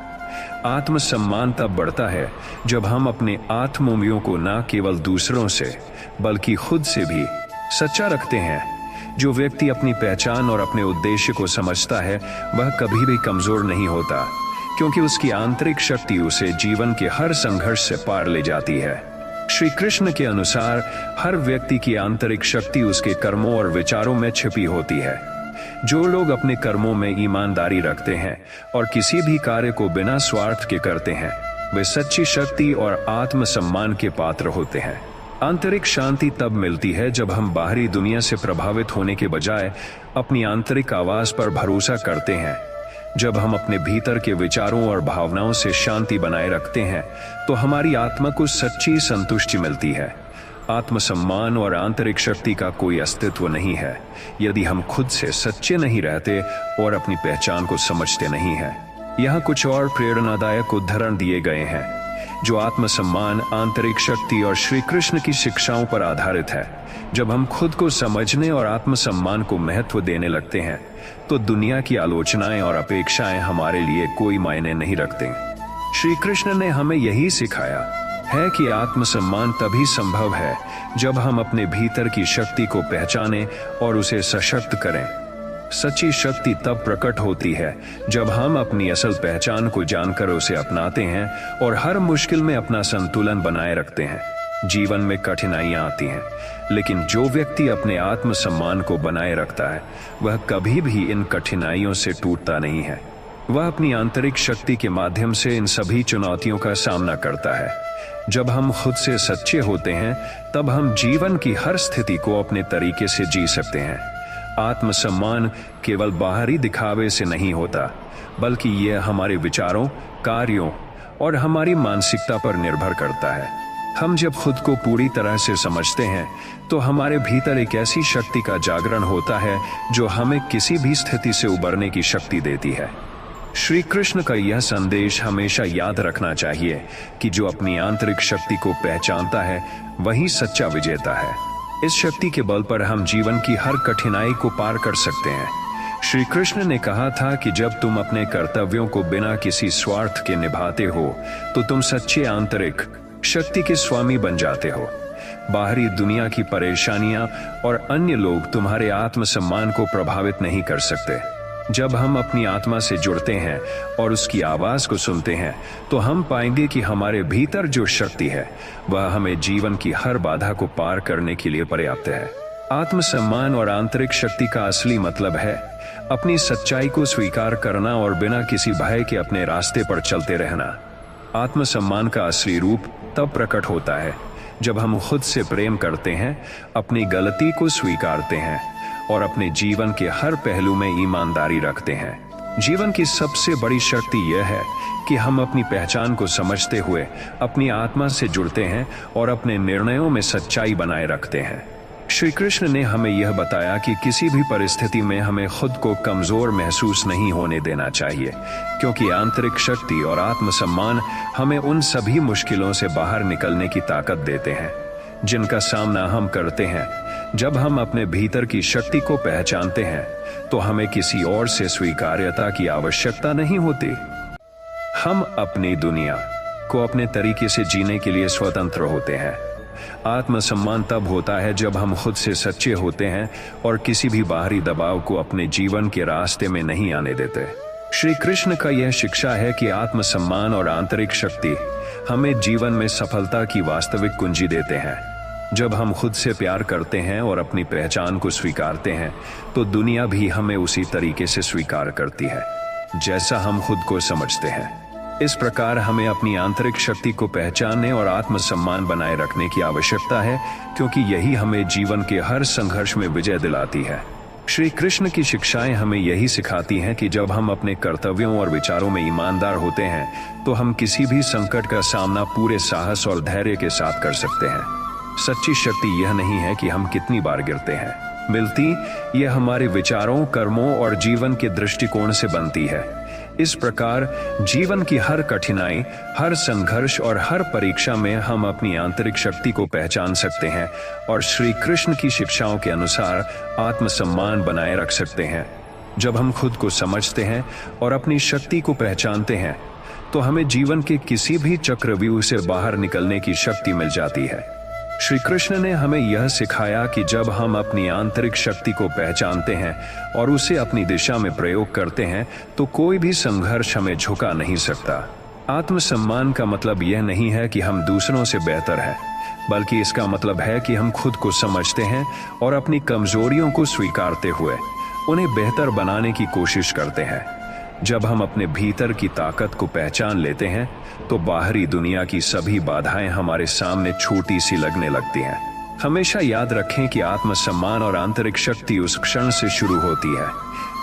आत्मसम्मान तब बढ़ता है जब हम अपने आत्ममूल्यों को न केवल दूसरों से बल्कि खुद से भी सच्चा रखते हैं। जो व्यक्ति अपनी पहचान और अपने उद्देश्य को समझता है वह कभी भी कमजोर नहीं होता, क्योंकि उसकी आंतरिक शक्ति उसे जीवन के हर संघर्ष से पार ले जाती है। श्री कृष्ण के अनुसार हर व्यक्ति की आंतरिक शक्ति उसके कर्मों और विचारों में छिपी होती है। जो लोग अपने कर्मों में ईमानदारी रखते हैं और किसी भी कार्य को बिना स्वार्थ के करते हैं वे सच्ची शक्ति और आत्मसम्मान के पात्र होते हैं। आंतरिक शांति तब मिलती है जब हम बाहरी दुनिया से प्रभावित होने के बजाय अपनी आंतरिक आवाज पर भरोसा करते हैं। जब हम अपने भीतर के विचारों और भावनाओं से शांति बनाए रखते हैं तो हमारी आत्मा को सच्ची संतुष्टि मिलती है। आत्मसम्मान और आंतरिक शक्ति का कोई अस्तित्व नहीं है यदि हम खुद से सच्चे नहीं रहते और अपनी पहचान को समझते नहीं हैं। यहाँ कुछ और प्रेरणादायक उदाहरण दिए गए हैं जो आत्मसम्मान, आंतरिक शक्ति और श्री कृष्ण की शिक्षाओं पर आधारित है। जब हम खुद को समझने और आत्मसम्मान को महत्व देने लगते हैं तो दुनिया की आलोचनाएं और अपेक्षाएं हमारे लिए कोई मायने नहीं रखते। श्री कृष्ण ने हमें यही सिखाया है कि आत्मसम्मान तभी संभव है जब हम अपने भीतर की शक्ति को पहचानें और उसे सशक्त करें। सच्ची शक्ति तब प्रकट होती है जब हम अपनी असल पहचान को जानकर उसे अपनाते हैं और हर मुश्किल में अपना संतुलन बनाए रखते हैं। जीवन में कठिनाइयां आती हैं, लेकिन जो व्यक्ति अपने आत्मसम्मान को बनाए रखता है वह कभी भी इन कठिनाइयों से टूटता नहीं है। वह अपनी आंतरिक शक्ति के माध्यम से इन सभी चुनौतियों का सामना करता है। जब हम खुद से सच्चे होते हैं तब हम जीवन की हर स्थिति को अपने तरीके से जी सकते हैं। आत्मसम्मान केवल बाहरी दिखावे से नहीं होता, बल्कि यह हमारे विचारों, कार्यों और हमारी मानसिकता पर निर्भर करता है। हम जब खुद को पूरी तरह से समझते हैं तो हमारे भीतर एक ऐसी शक्ति का जागरण होता है जो हमें किसी भी स्थिति से उबरने की शक्ति देती है। श्री कृष्ण का यह संदेश हमेशा याद रखना चाहिए कि जो अपनी आंतरिक शक्ति को पहचानता है वही सच्चा विजेता है। इस शक्ति के बल पर हम जीवन की हर कठिनाई को पार कर सकते हैं। श्री कृष्ण ने कहा था कि जब तुम अपने कर्तव्यों को बिना किसी स्वार्थ के निभाते हो तो तुम सच्चे आंतरिक शक्ति के स्वामी बन जाते हो। बाहरी दुनिया की परेशानियां और अन्य लोग तुम्हारे आत्मसम्मान को प्रभावित नहीं कर सकते। जब हम अपनी आत्मा से जुड़ते हैं और उसकी आवाज को सुनते हैं तो हम पाएंगे कि हमारे भीतर जो शक्ति है वह हमें जीवन की हर बाधा को पार करने के लिए पर्याप्त है। आत्मसम्मान और आंतरिक शक्ति का असली मतलब है अपनी सच्चाई को स्वीकार करना और बिना किसी भय के अपने रास्ते पर चलते रहना। आत्मसम्मान का असली रूप तब प्रकट होता है जब हम खुद से प्रेम करते हैं, अपनी गलती को स्वीकारते हैं और अपने जीवन के हर पहलू में ईमानदारी रखते हैं। जीवन की सबसे बड़ी शक्ति यह है कि हम अपनी पहचान को समझते हुए अपनी आत्मा से जुड़ते हैं और अपने निर्णयों में सच्चाई बनाए रखते हैं। श्री कृष्ण ने हमें यह बताया कि किसी भी परिस्थिति में हमें खुद को कमजोर महसूस नहीं होने देना चाहिए, क्योंकि आंतरिक शक्ति और आत्मसम्मान हमें उन सभी मुश्किलों से बाहर निकलने की ताकत देते हैं जिनका सामना हम करते हैं। जब हम अपने भीतर की शक्ति को पहचानते हैं तो हमें किसी और से स्वीकार्यता की आवश्यकता नहीं होती। हम अपनी दुनिया को अपने तरीके से जीने के लिए स्वतंत्र होते हैं। आत्मसम्मान तब होता है जब हम खुद से सच्चे होते हैं और किसी भी बाहरी दबाव को अपने जीवन के रास्ते में नहीं आने देते। श्री कृष्ण का यह शिक्षा है कि आत्मसम्मान और आंतरिक शक्ति हमें जीवन में सफलता की वास्तविक कुंजी देते हैं। जब हम खुद से प्यार करते हैं और अपनी पहचान को स्वीकारते हैं तो दुनिया भी हमें उसी तरीके से स्वीकार करती है जैसा हम खुद को समझते हैं। इस प्रकार हमें अपनी आंतरिक शक्ति को पहचानने और आत्मसम्मान बनाए रखने की आवश्यकता है, क्योंकि यही हमें जीवन के हर संघर्ष में विजय दिलाती है। श्री कृष्ण की शिक्षाएं हमें यही सिखाती हैं कि जब हम अपने कर्तव्यों और विचारों में ईमानदार होते हैं तो हम किसी भी संकट का सामना पूरे साहस और धैर्य के साथ कर सकते हैं। सच्ची शक्ति यह नहीं है कि हम कितनी बार गिरते हैं, मिलती यह हमारे विचारों, कर्मों और जीवन के दृष्टिकोण से बनती है। इस प्रकार जीवन की हर कठिनाई, हर संघर्ष और हर परीक्षा में हम अपनी आंतरिक शक्ति को पहचान सकते हैं और श्री कृष्ण की शिक्षाओं के अनुसार आत्मसम्मान बनाए रख सकते हैं। जब हम खुद को समझते हैं और अपनी शक्ति को पहचानते हैं तो हमें जीवन के किसी भी चक्रव्यूह से बाहर निकलने की शक्ति मिल जाती है। श्री कृष्ण ने हमें यह सिखाया कि जब हम अपनी आंतरिक शक्ति को पहचानते हैं और उसे अपनी दिशा में प्रयोग करते हैं तो कोई भी संघर्ष हमें झुका नहीं सकता। आत्मसम्मान का मतलब यह नहीं है कि हम दूसरों से बेहतर हैं, बल्कि इसका मतलब है कि हम खुद को समझते हैं और अपनी कमजोरियों को स्वीकारते हुए उन्हें बेहतर बनाने की कोशिश करते हैं। जब हम अपने भीतर की ताकत को पहचान लेते हैं तो बाहरी दुनिया की सभी बाधाएं हमारे सामने छोटी सी लगने लगती हैं। हमेशा याद रखें कि आत्मसम्मान और आंतरिक शक्ति उस क्षण से शुरू होती है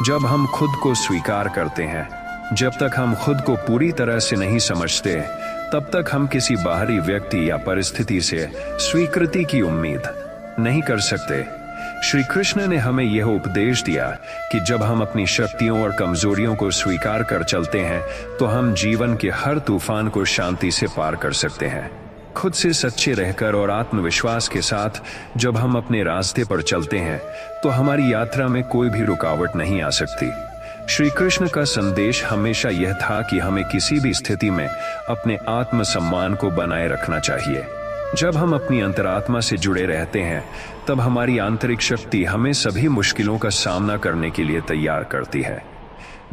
जब हम खुद को स्वीकार करते हैं। जब तक हम खुद को पूरी तरह से नहीं समझते तब तक हम किसी बाहरी व्यक्ति या परिस्थिति से स्वीकृति की उम्मीद नहीं कर सकते। श्री कृष्ण ने हमें यह उपदेश दिया कि जब हम अपनी शक्तियों और कमजोरियों को स्वीकार कर चलते हैं तो हम जीवन के हर तूफान को शांति से पार कर सकते हैं। खुद से सच्चे रहकर और आत्मविश्वास के साथ जब हम अपने रास्ते पर चलते हैं तो हमारी यात्रा में कोई भी रुकावट नहीं आ सकती। श्री कृष्ण का संदेश हमेशा यह था कि हमें किसी भी स्थिति में अपने आत्मसम्मान को बनाए रखना चाहिए। जब हम अपनी अंतरात्मा से जुड़े रहते हैं तब हमारी आंतरिक शक्ति हमें सभी मुश्किलों का सामना करने के लिए तैयार करती है।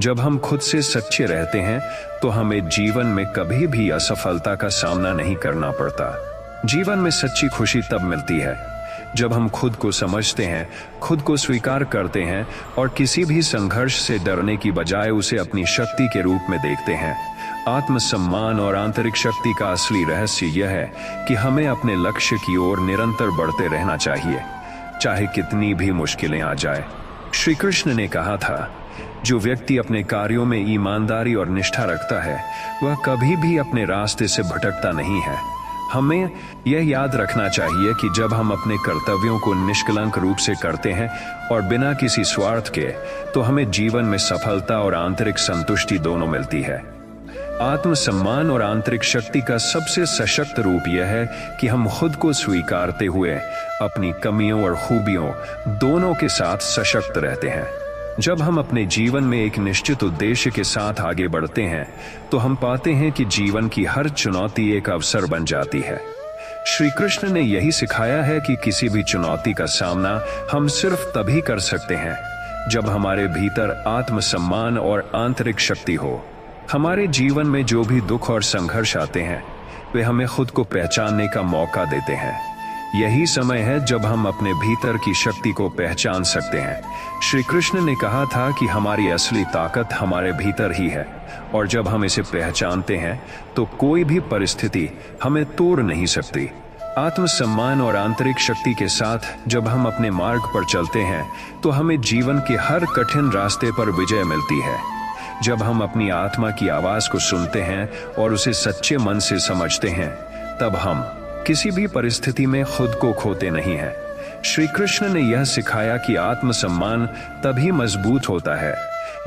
जब हम खुद से सच्चे रहते हैं तो हमें जीवन में कभी भी असफलता का सामना नहीं करना पड़ता। जीवन में सच्ची खुशी तब मिलती है जब हम खुद को समझते हैं, खुद को स्वीकार करते हैं और किसी भी संघर्ष से डरने की बजाय उसे अपनी शक्ति के रूप में देखते हैं। आत्मसम्मान और आंतरिक शक्ति का असली रहस्य यह है कि हमें अपने लक्ष्य की ओर निरंतर बढ़ते रहना चाहिए, चाहे कितनी भी मुश्किलें आ जाए। श्री कृष्ण ने कहा था, जो व्यक्ति अपने कार्यों में ईमानदारी और निष्ठा रखता है वह कभी भी अपने रास्ते से भटकता नहीं है। हमें यह याद रखना चाहिए कि जब हम अपने कर्तव्यों को निष्कलंक रूप से करते हैं और बिना किसी स्वार्थ के, तो हमें जीवन में सफलता और आंतरिक संतुष्टि दोनों मिलती है। आत्मसम्मान और आंतरिक शक्ति का सबसे सशक्त रूप यह है कि हम खुद को स्वीकारते हुए अपनी कमियों और खूबियों दोनों के साथ सशक्त रहते हैं। जब हम अपने जीवन में एक निश्चित उद्देश्य के साथ आगे बढ़ते हैं तो हम पाते हैं कि जीवन की हर चुनौती एक अवसर बन जाती है। श्री कृष्ण ने यही सिखाया है कि किसी भी चुनौती का सामना हम सिर्फ तभी कर सकते हैं जब हमारे भीतर आत्मसम्मान और आंतरिक शक्ति हो। हमारे जीवन में जो भी दुख और संघर्ष आते हैं वे हमें खुद को पहचानने का मौका देते हैं। यही समय है जब हम अपने भीतर की शक्ति को पहचान सकते हैं। श्री कृष्ण ने कहा था कि हमारी असली ताकत हमारे भीतर ही है और जब हम इसे पहचानते हैं तो कोई भी परिस्थिति हमें तोड़ नहीं सकती। आत्मसम्मान और आंतरिक शक्ति के साथ जब हम अपने मार्ग पर चलते हैं तो हमें जीवन के हर कठिन रास्ते पर विजय मिलती है। जब हम अपनी आत्मा की आवाज को सुनते हैं और उसे सच्चे मन से समझते हैं तब हम किसी भी परिस्थिति में खुद को खोते नहीं हैं। श्री कृष्ण ने यह सिखाया कि आत्मसम्मान तभी मजबूत होता है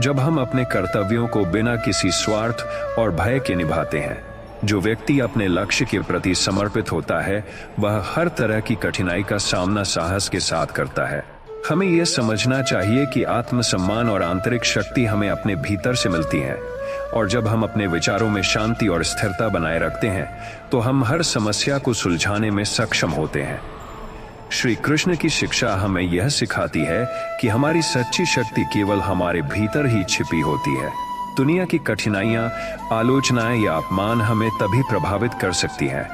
जब हम अपने कर्तव्यों को बिना किसी स्वार्थ और भय के निभाते हैं। जो व्यक्ति अपने लक्ष्य के प्रति समर्पित होता है वह हर तरह की कठिनाई का सामना साहस के साथ करता है। हमें यह समझना चाहिए कि आत्मसम्मान और आंतरिक शक्ति हमें अपने भीतर से मिलती है और जब हम अपने विचारों में शांति और स्थिरता बनाए रखते हैं तो हम हर समस्या को सुलझाने में सक्षम होते हैं। श्री कृष्ण की शिक्षा हमें यह सिखाती है कि हमारी सच्ची शक्ति केवल हमारे भीतर ही छिपी होती है। दुनिया की कठिनाइयां, आलोचनाएं या अपमान हमें तभी प्रभावित कर सकती हैं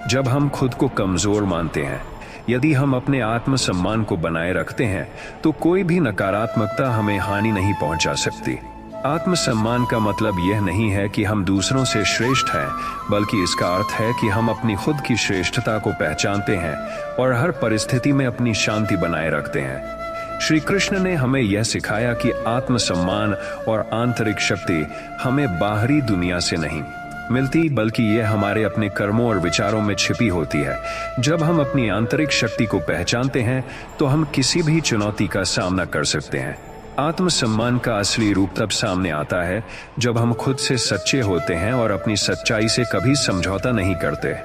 जब हम खुद को कमजोर मानते हैं। यदि हम अपने आत्मसम्मान को बनाए रखते हैं तो कोई भी नकारात्मकता हमें हानि नहीं पहुंचा सकती। आत्मसम्मान का मतलब यह नहीं है कि हम दूसरों से श्रेष्ठ हैं, बल्कि इसका अर्थ है कि हम अपनी खुद की श्रेष्ठता को पहचानते हैं और हर परिस्थिति में अपनी शांति बनाए रखते हैं। श्री कृष्ण ने हमें यह सिखाया कि आत्मसम्मान और आंतरिक शक्ति हमें बाहरी दुनिया से नहीं मिलती, बल्कि यह हमारे अपने कर्मों और विचारों में छिपी होती है। जब हम अपनी आंतरिक शक्ति को पहचानते हैं तो हम किसी भी चुनौती का सामना कर सकते हैं। आत्मसम्मान का असली रूप तब सामने आता है जब हम खुद से सच्चे होते हैं और अपनी सच्चाई से कभी समझौता नहीं करते।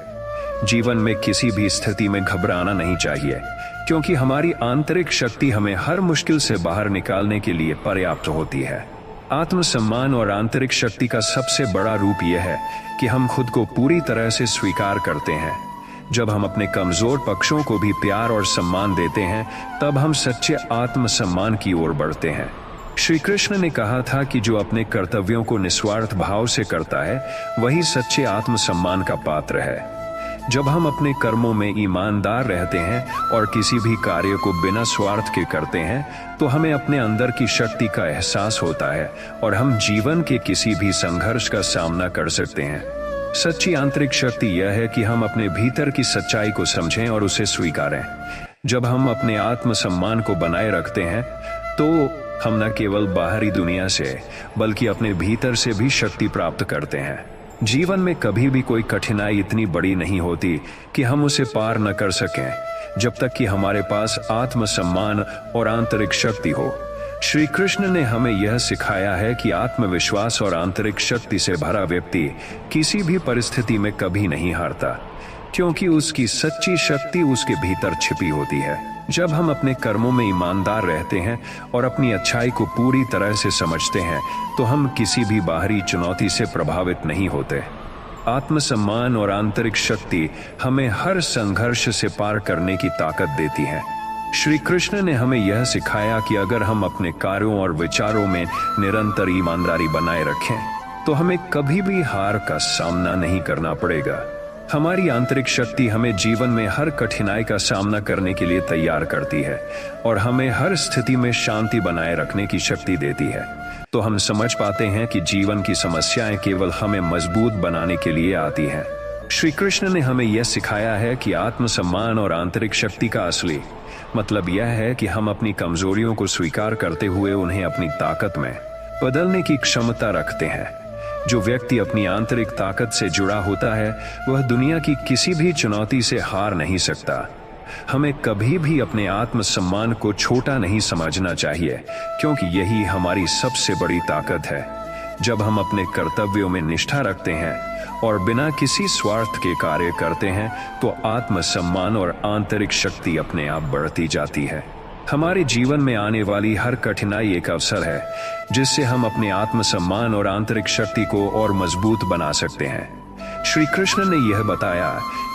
जीवन में किसी भी स्थिति में घबराना नहीं चाहिए, क्योंकि हमारी आंतरिक शक्ति हमें हर मुश्किल से बाहर निकालने के लिए पर्याप्त होती है। आत्मसम्मान और आंतरिक शक्ति का सबसे बड़ा रूप यह है कि हम खुद को पूरी तरह से स्वीकार करते हैं। जब हम अपने कमजोर पक्षों को भी प्यार और सम्मान देते हैं तब हम सच्चे आत्मसम्मान की ओर बढ़ते हैं। श्री कृष्ण ने कहा था कि जो अपने कर्तव्यों को निस्वार्थ भाव से करता है वही सच्चे आत्मसम्मान का पात्र है। जब हम अपने कर्मों में ईमानदार रहते हैं और किसी भी कार्य को बिना स्वार्थ के करते हैं तो हमें अपने अंदर की शक्ति का एहसास होता है और हम जीवन के किसी भी संघर्ष का सामना कर सकते हैं। सच्ची आंतरिक शक्ति यह है कि हम अपने भीतर की सच्चाई को समझें और उसे स्वीकारें। जब हम अपने आत्मसम्मान को बनाए रखते हैं तो हम न केवल बाहरी दुनिया से बल्कि अपने भीतर से भी शक्ति प्राप्त करते हैं। जीवन में कभी भी कोई कठिनाई इतनी बड़ी नहीं होती कि हम उसे पार न कर सकें जब तक कि हमारे पास आत्मसम्मान और आंतरिक शक्ति हो। श्री कृष्ण ने हमें यह सिखाया है कि आत्मविश्वास और आंतरिक शक्ति से भरा व्यक्ति किसी भी परिस्थिति में कभी नहीं हारता, क्योंकि उसकी सच्ची शक्ति उसके भीतर छिपी होती है। जब हम अपने कर्मों में ईमानदार रहते हैं और अपनी अच्छाई को पूरी तरह से समझते हैं तो हम किसी भी बाहरी चुनौती से प्रभावित नहीं होते। आत्मसम्मान और आंतरिक शक्ति हमें हर संघर्ष से पार करने की ताकत देती है। श्री कृष्ण ने हमें यह सिखाया कि अगर हम अपने कार्यों और विचारों में निरंतर ईमानदारी बनाए रखें तो हमें कभी भी हार का सामना नहीं करना पड़ेगा। हमारी आंतरिक शक्ति हमें जीवन में हर कठिनाई का सामना करने के लिए तैयार करती है और हमें हर स्थिति में शांति बनाए रखने की शक्ति देती है। तो हम समझ पाते हैं कि जीवन की समस्याएं केवल हमें मजबूत बनाने के लिए आती हैं। श्री कृष्ण ने हमें यह सिखाया है कि आत्मसम्मान और आंतरिक शक्ति का असली मतलब यह है कि हम अपनी कमजोरियों को स्वीकार करते हुए उन्हें अपनी ताकत में बदलने की क्षमता रखते हैं। जो व्यक्ति अपनी आंतरिक ताकत से जुड़ा होता है वह दुनिया की किसी भी चुनौती से हार नहीं सकता। हमें कभी भी अपने आत्मसम्मान को छोटा नहीं समझना चाहिए, क्योंकि यही हमारी सबसे बड़ी ताकत है। जब हम अपने कर्तव्यों में निष्ठा रखते हैं और बिना किसी स्वार्थ के कार्य करते हैं तो आत्मसम्मान और आंतरिक शक्ति अपने आप बढ़ती जाती है। हमारे जीवन में आने वाली हर कठिनाई एक अवसर है जिससे हम अपने आत्मसम्मान और आंतरिक शक्ति को और मजबूत बना सकते हैं। श्री कृष्ण ने यह बताया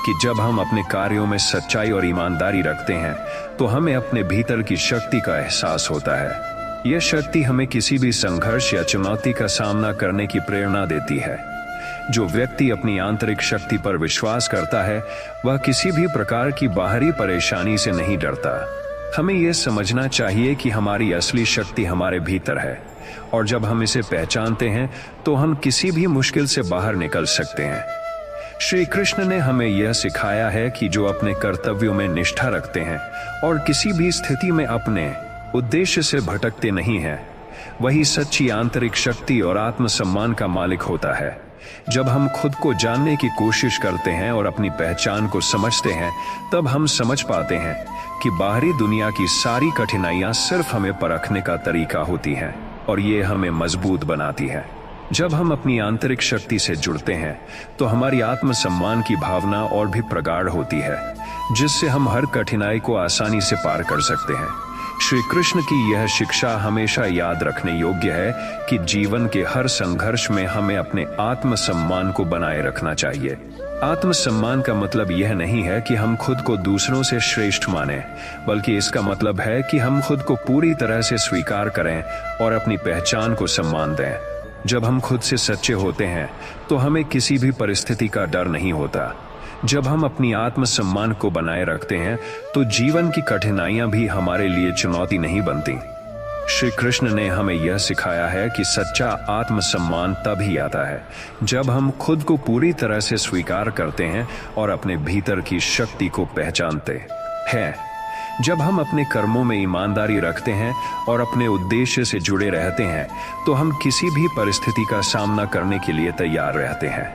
कि जब हम अपने कार्यों में सच्चाई और ईमानदारी रखते हैं तो हमें अपने भीतर की शक्ति का एहसास होता है। यह शक्ति हमें किसी भी संघर्ष या चुनौती का सामना करने की प्रेरणा देती है। जो व्यक्ति अपनी आंतरिक शक्ति पर विश्वास करता है वह किसी भी प्रकार की बाहरी परेशानी से नहीं डरता। हमें यह समझना चाहिए कि हमारी असली शक्ति हमारे भीतर है और जब हम इसे पहचानते हैं तो हम किसी भी मुश्किल से बाहर निकल सकते हैं। श्री कृष्ण ने हमें यह सिखाया है कि जो अपने कर्तव्यों में निष्ठा रखते हैं और किसी भी स्थिति में अपने उद्देश्य से भटकते नहीं हैं, वही सच्ची आंतरिक शक्ति और आत्मसम्मान का मालिक होता है। जब हम खुद को जानने की कोशिश करते हैं और अपनी पहचान को समझते हैं तब हम समझ पाते हैं कि बाहरी दुनिया की सारी कठिनाइयां सिर्फ हमें परखने का तरीका होती हैं और ये हमें मजबूत बनाती है। जब हम अपनी आंतरिक शक्ति से जुड़ते हैं तो हमारी आत्मसम्मान की भावना और भी प्रगाढ़ होती है, जिससे हम हर कठिनाई को आसानी से पार कर सकते हैं। श्री कृष्ण की यह शिक्षा हमेशा याद रखने योग्य है कि जीवन के हर संघर्ष में हमें अपने आत्मसम्मान को बनाए रखना चाहिए। आत्मसम्मान का मतलब यह नहीं है कि हम खुद को दूसरों से श्रेष्ठ माने, बल्कि इसका मतलब है कि हम खुद को पूरी तरह से स्वीकार करें और अपनी पहचान को सम्मान दें। जब हम खुद से सच्चे होते हैं तो हमें किसी भी परिस्थिति का डर नहीं होता। जब हम अपनी आत्मसम्मान को बनाए रखते हैं तो जीवन की कठिनाइयां भी हमारे लिए चुनौती नहीं बनती। श्री कृष्ण ने हमें यह सिखाया है कि सच्चा आत्मसम्मान तभी आता है जब हम खुद को पूरी तरह से स्वीकार करते हैं और अपने भीतर की शक्ति को पहचानते हैं। जब हम अपने कर्मों में ईमानदारी रखते हैं और अपने उद्देश्य से जुड़े रहते हैं तो हम किसी भी परिस्थिति का सामना करने के लिए तैयार रहते हैं।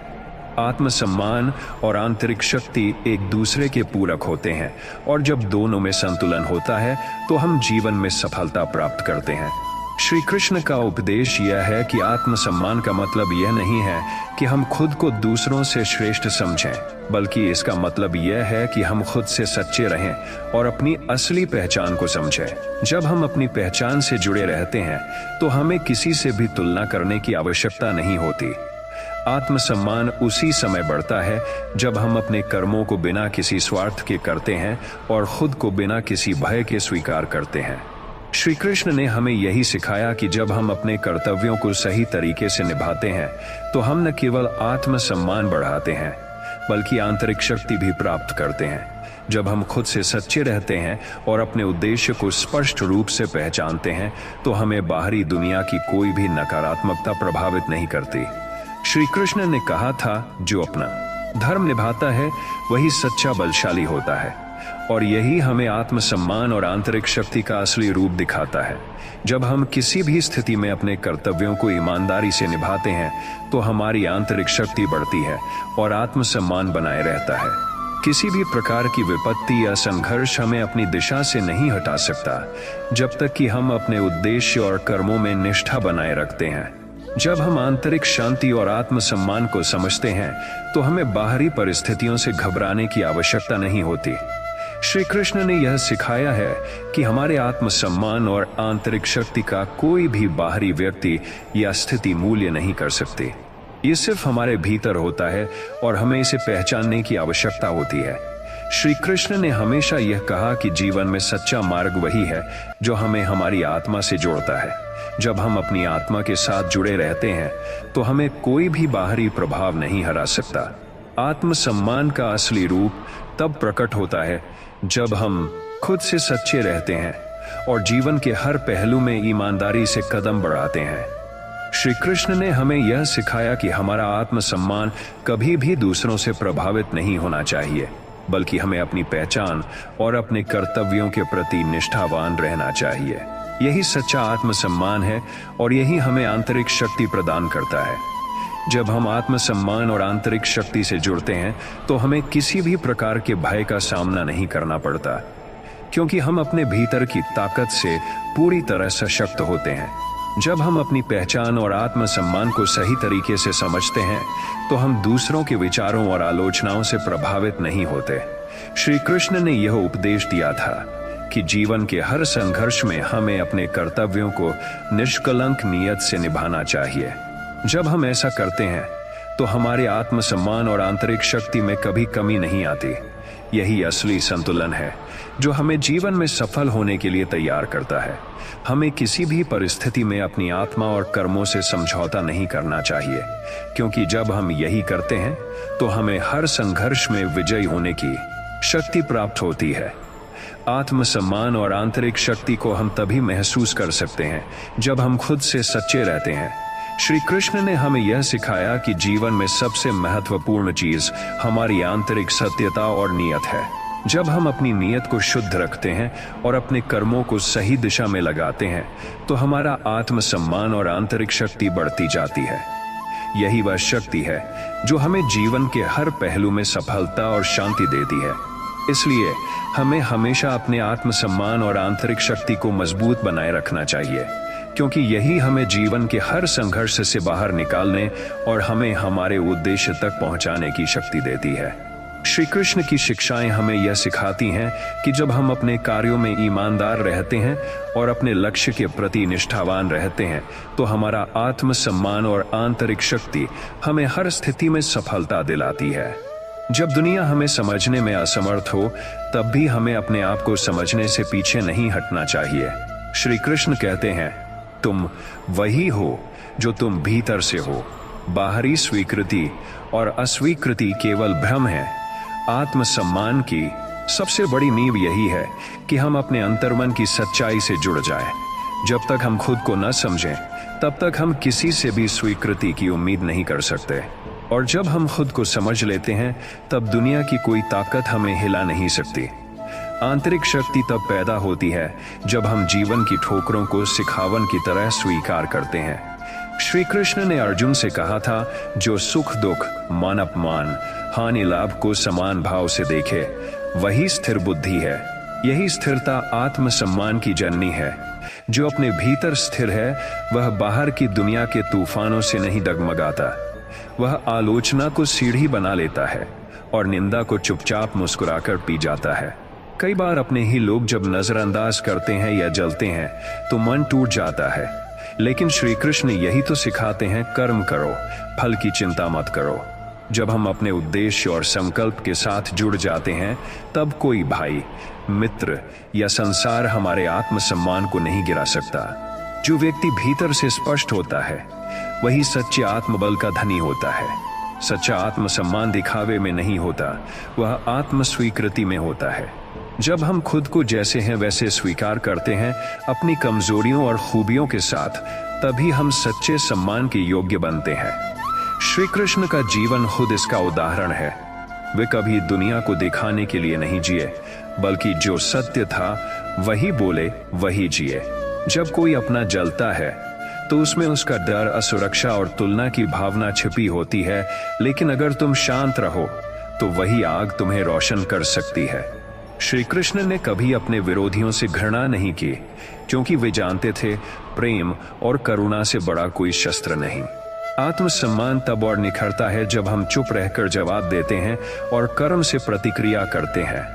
आत्मसम्मान और आंतरिक शक्ति एक दूसरे के पूरक होते हैं और जब दोनों में संतुलन होता है तो हम जीवन में सफलता प्राप्त करते हैं। श्री कृष्ण का उपदेश यह है कि आत्मसम्मान का मतलब यह नहीं है कि हम खुद को दूसरों से श्रेष्ठ समझें, बल्कि इसका मतलब यह है कि हम खुद से सच्चे रहें और अपनी असली पहचान को समझें। जब हम अपनी पहचान से जुड़े रहते हैं तो हमें किसी से भी तुलना करने की आवश्यकता नहीं होती। आत्मसम्मान उसी समय बढ़ता है जब हम अपने कर्मों को बिना किसी स्वार्थ के करते हैं और खुद को बिना किसी भय के स्वीकार करते हैं। श्री कृष्ण ने हमें यही सिखाया कि जब हम अपने कर्तव्यों को सही तरीके से निभाते हैं तो हम न केवल आत्मसम्मान बढ़ाते हैं बल्कि आंतरिक शक्ति भी प्राप्त करते हैं। जब हम खुद से सच्चे रहते हैं और अपने उद्देश्य को स्पष्ट रूप से पहचानते हैं, तो हमें बाहरी दुनिया की कोई भी नकारात्मकता प्रभावित नहीं करती। श्री कृष्ण ने कहा था, जो अपना धर्म निभाता है वही सच्चा बलशाली होता है, और यही हमें आत्मसम्मान और आंतरिक शक्ति का असली रूप दिखाता है। जब हम किसी भी स्थिति में अपने कर्तव्यों को ईमानदारी से निभाते हैं, तो हमारी आंतरिक शक्ति बढ़ती है और आत्मसम्मान बनाए रहता है। किसी भी प्रकार की विपत्ति या संघर्ष हमें अपनी दिशा से नहीं हटा सकता, जब तक कि हम अपने उद्देश्य और कर्मों में निष्ठा बनाए रखते हैं। जब हम आंतरिक शांति और आत्मसम्मान को समझते हैं, तो हमें बाहरी परिस्थितियों से घबराने की आवश्यकता नहीं होती। श्री कृष्ण ने यह सिखाया है कि हमारे आत्मसम्मान और आंतरिक शक्ति का कोई भी बाहरी व्यक्ति या स्थिति मूल्य नहीं कर सकती। ये सिर्फ हमारे भीतर होता है और हमें इसे पहचानने की आवश्यकता होती है। श्री कृष्ण ने हमेशा यह कहा कि जीवन में सच्चा मार्ग वही है जो हमें हमारी आत्मा से जोड़ता है। जब हम अपनी आत्मा के साथ जुड़े रहते हैं, तो हमें कोई भी बाहरी प्रभाव नहीं हरा सकता। आत्मसम्मान का असली रूप तब प्रकट होता है जब हम खुद से सच्चे रहते हैं और जीवन के हर पहलू में ईमानदारी से कदम बढ़ाते हैं। श्री कृष्ण ने हमें यह सिखाया कि हमारा आत्मसम्मान कभी भी दूसरों से प्रभावित नहीं होना चाहिए, बल्कि हमें अपनी पहचान और अपने कर्तव्यों के प्रति निष्ठावान रहना चाहिए। यही सच्चा आत्मसम्मान है और यही हमें आंतरिक शक्ति प्रदान करता है। जब हम आत्मसम्मान और आंतरिक शक्ति से जुड़ते हैं, तो हमें किसी भी प्रकार के भय का सामना नहीं करना पड़ता, क्योंकि हम अपने भीतर की ताकत से पूरी तरह सशक्त होते हैं। जब हम अपनी पहचान और आत्मसम्मान को सही तरीके से समझते हैं, तो हम दूसरों के विचारों और आलोचनाओं से प्रभावित नहीं होते। श्री कृष्ण ने यह उपदेश दिया था कि जीवन के हर संघर्ष में हमें अपने कर्तव्यों को निष्कलंक नियत से निभाना चाहिए। जब हम ऐसा करते हैं, तो हमारे आत्मसम्मान और आंतरिक शक्ति में कभी कमी नहीं आती। यही असली संतुलन है जो हमें जीवन में सफल होने के लिए तैयार करता है। हमें किसी भी परिस्थिति में अपनी आत्मा और कर्मों से समझौता नहीं करना चाहिए, क्योंकि जब हम यही करते हैं, तो हमें हर संघर्ष में विजयी होने की शक्ति प्राप्त होती है। आत्मसम्मान और आंतरिक शक्ति को हम तभी महसूस कर सकते हैं जब हम खुद से सच्चे रहते हैं। श्री कृष्ण ने हमें यह सिखाया कि जीवन में सबसे महत्वपूर्ण चीज हमारी आंतरिक सत्यता और नियत है। जब हम अपनी नियत को शुद्ध रखते हैं और अपने कर्मों को सही दिशा में लगाते हैं, तो हमारा आत्मसम्मान और आंतरिक शक्ति बढ़ती जाती है। यही वह शक्ति है जो हमें जीवन के हर पहलू में सफलता और शांति देती है। इसलिए हमें हमेशा अपने आत्मसम्मान और आंतरिक शक्ति को मजबूत बनाए रखना चाहिए, क्योंकि यही हमें जीवन के हर संघर्ष से बाहर निकालने और हमें हमारे उद्देश्य तक पहुंचाने की शक्ति देती है। श्री कृष्ण की शिक्षाएं हमें यह सिखाती हैं कि जब हम अपने कार्यों में ईमानदार रहते हैं और अपने लक्ष्य के प्रति निष्ठावान रहते हैं, तो हमारा आत्मसम्मान और आंतरिक शक्ति हमें हर स्थिति में सफलता दिलाती है। जब दुनिया हमें समझने में असमर्थ हो, तब भी हमें अपने आप को समझने से पीछे नहीं हटना चाहिए। श्री कृष्ण कहते हैं, तुम वही हो जो तुम भीतर से हो। बाहरी स्वीकृति और अस्वीकृति केवल भ्रम है। आत्मसम्मान की सबसे बड़ी नींव यही है कि हम अपने अंतर्मन की सच्चाई से जुड़ जाएं। जब तक हम खुद को न समझें, तब तक हम किसी से भी स्वीकृति की उम्मीद नहीं कर सकते। और जब हम खुद को समझ लेते हैं, तब दुनिया की कोई ताकत हमें हिला नहीं सकती। आंतरिक शक्ति तब पैदा होती है जब हम जीवन की ठोकरों को सिखावन की तरह स्वीकार करते हैं। श्री कृष्ण ने अर्जुन से कहा था, जो सुख दुख, मान अपमान, हानि लाभ को समान भाव से देखे, वही स्थिर बुद्धि है। यही स्थिरता आत्मसम्मान की जननी है। जो अपने भीतर स्थिर है, वह बाहर की दुनिया के तूफानों से नहीं डगमगाता। वह आलोचना को सीढ़ी बना लेता है और निंदा को चुपचाप मुस्कुराकर पी जाता है। कई बार अपने ही लोग जब नजरअंदाज करते हैं या जलते हैं, तो मन टूट जाता है। लेकिन श्री कृष्ण यही तो सिखाते हैं, कर्म करो, फल की चिंता मत करो। जब हम अपने उद्देश्य और संकल्प के साथ जुड़ जाते हैं, तब कोई भाई, मित्र या संसार हमारे आत्मसम्मान को नहीं गिरा सकता। जो व्यक्ति भीतर से स्पष्ट होता है, वही सच्चे आत्मबल का धनी होता है। सच्चा आत्मसम्मान दिखावे में नहीं होता, वह आत्म स्वीकृति में होता है। जब हम खुद को जैसे हैं वैसे स्वीकार करते हैं, अपनी कमजोरियों और खूबियों के साथ, तभी हम सच्चे सम्मान के योग्य बनते हैं। श्री कृष्ण का जीवन खुद इसका उदाहरण है। वे कभी दुनिया को दिखाने के लिए नहीं जिए, बल्कि जो सत्य था वही बोले, वही जिए। जब कोई अपना जलता है तो उसमें उसका डर, असुरक्षा और तुलना की भावना छिपी होती है, लेकिन अगर तुम शांत रहो तो वही आग तुम्हें रोशन कर सकती है। श्री कृष्ण ने कभी अपने विरोधियों से घृणा नहीं की, क्योंकि वे जानते थे प्रेम और करुणा से बड़ा कोई शस्त्र नहीं। आत्मसम्मान तब और निखरता है जब हम चुप रहकर जवाब देते हैं और कर्म से प्रतिक्रिया करते हैं।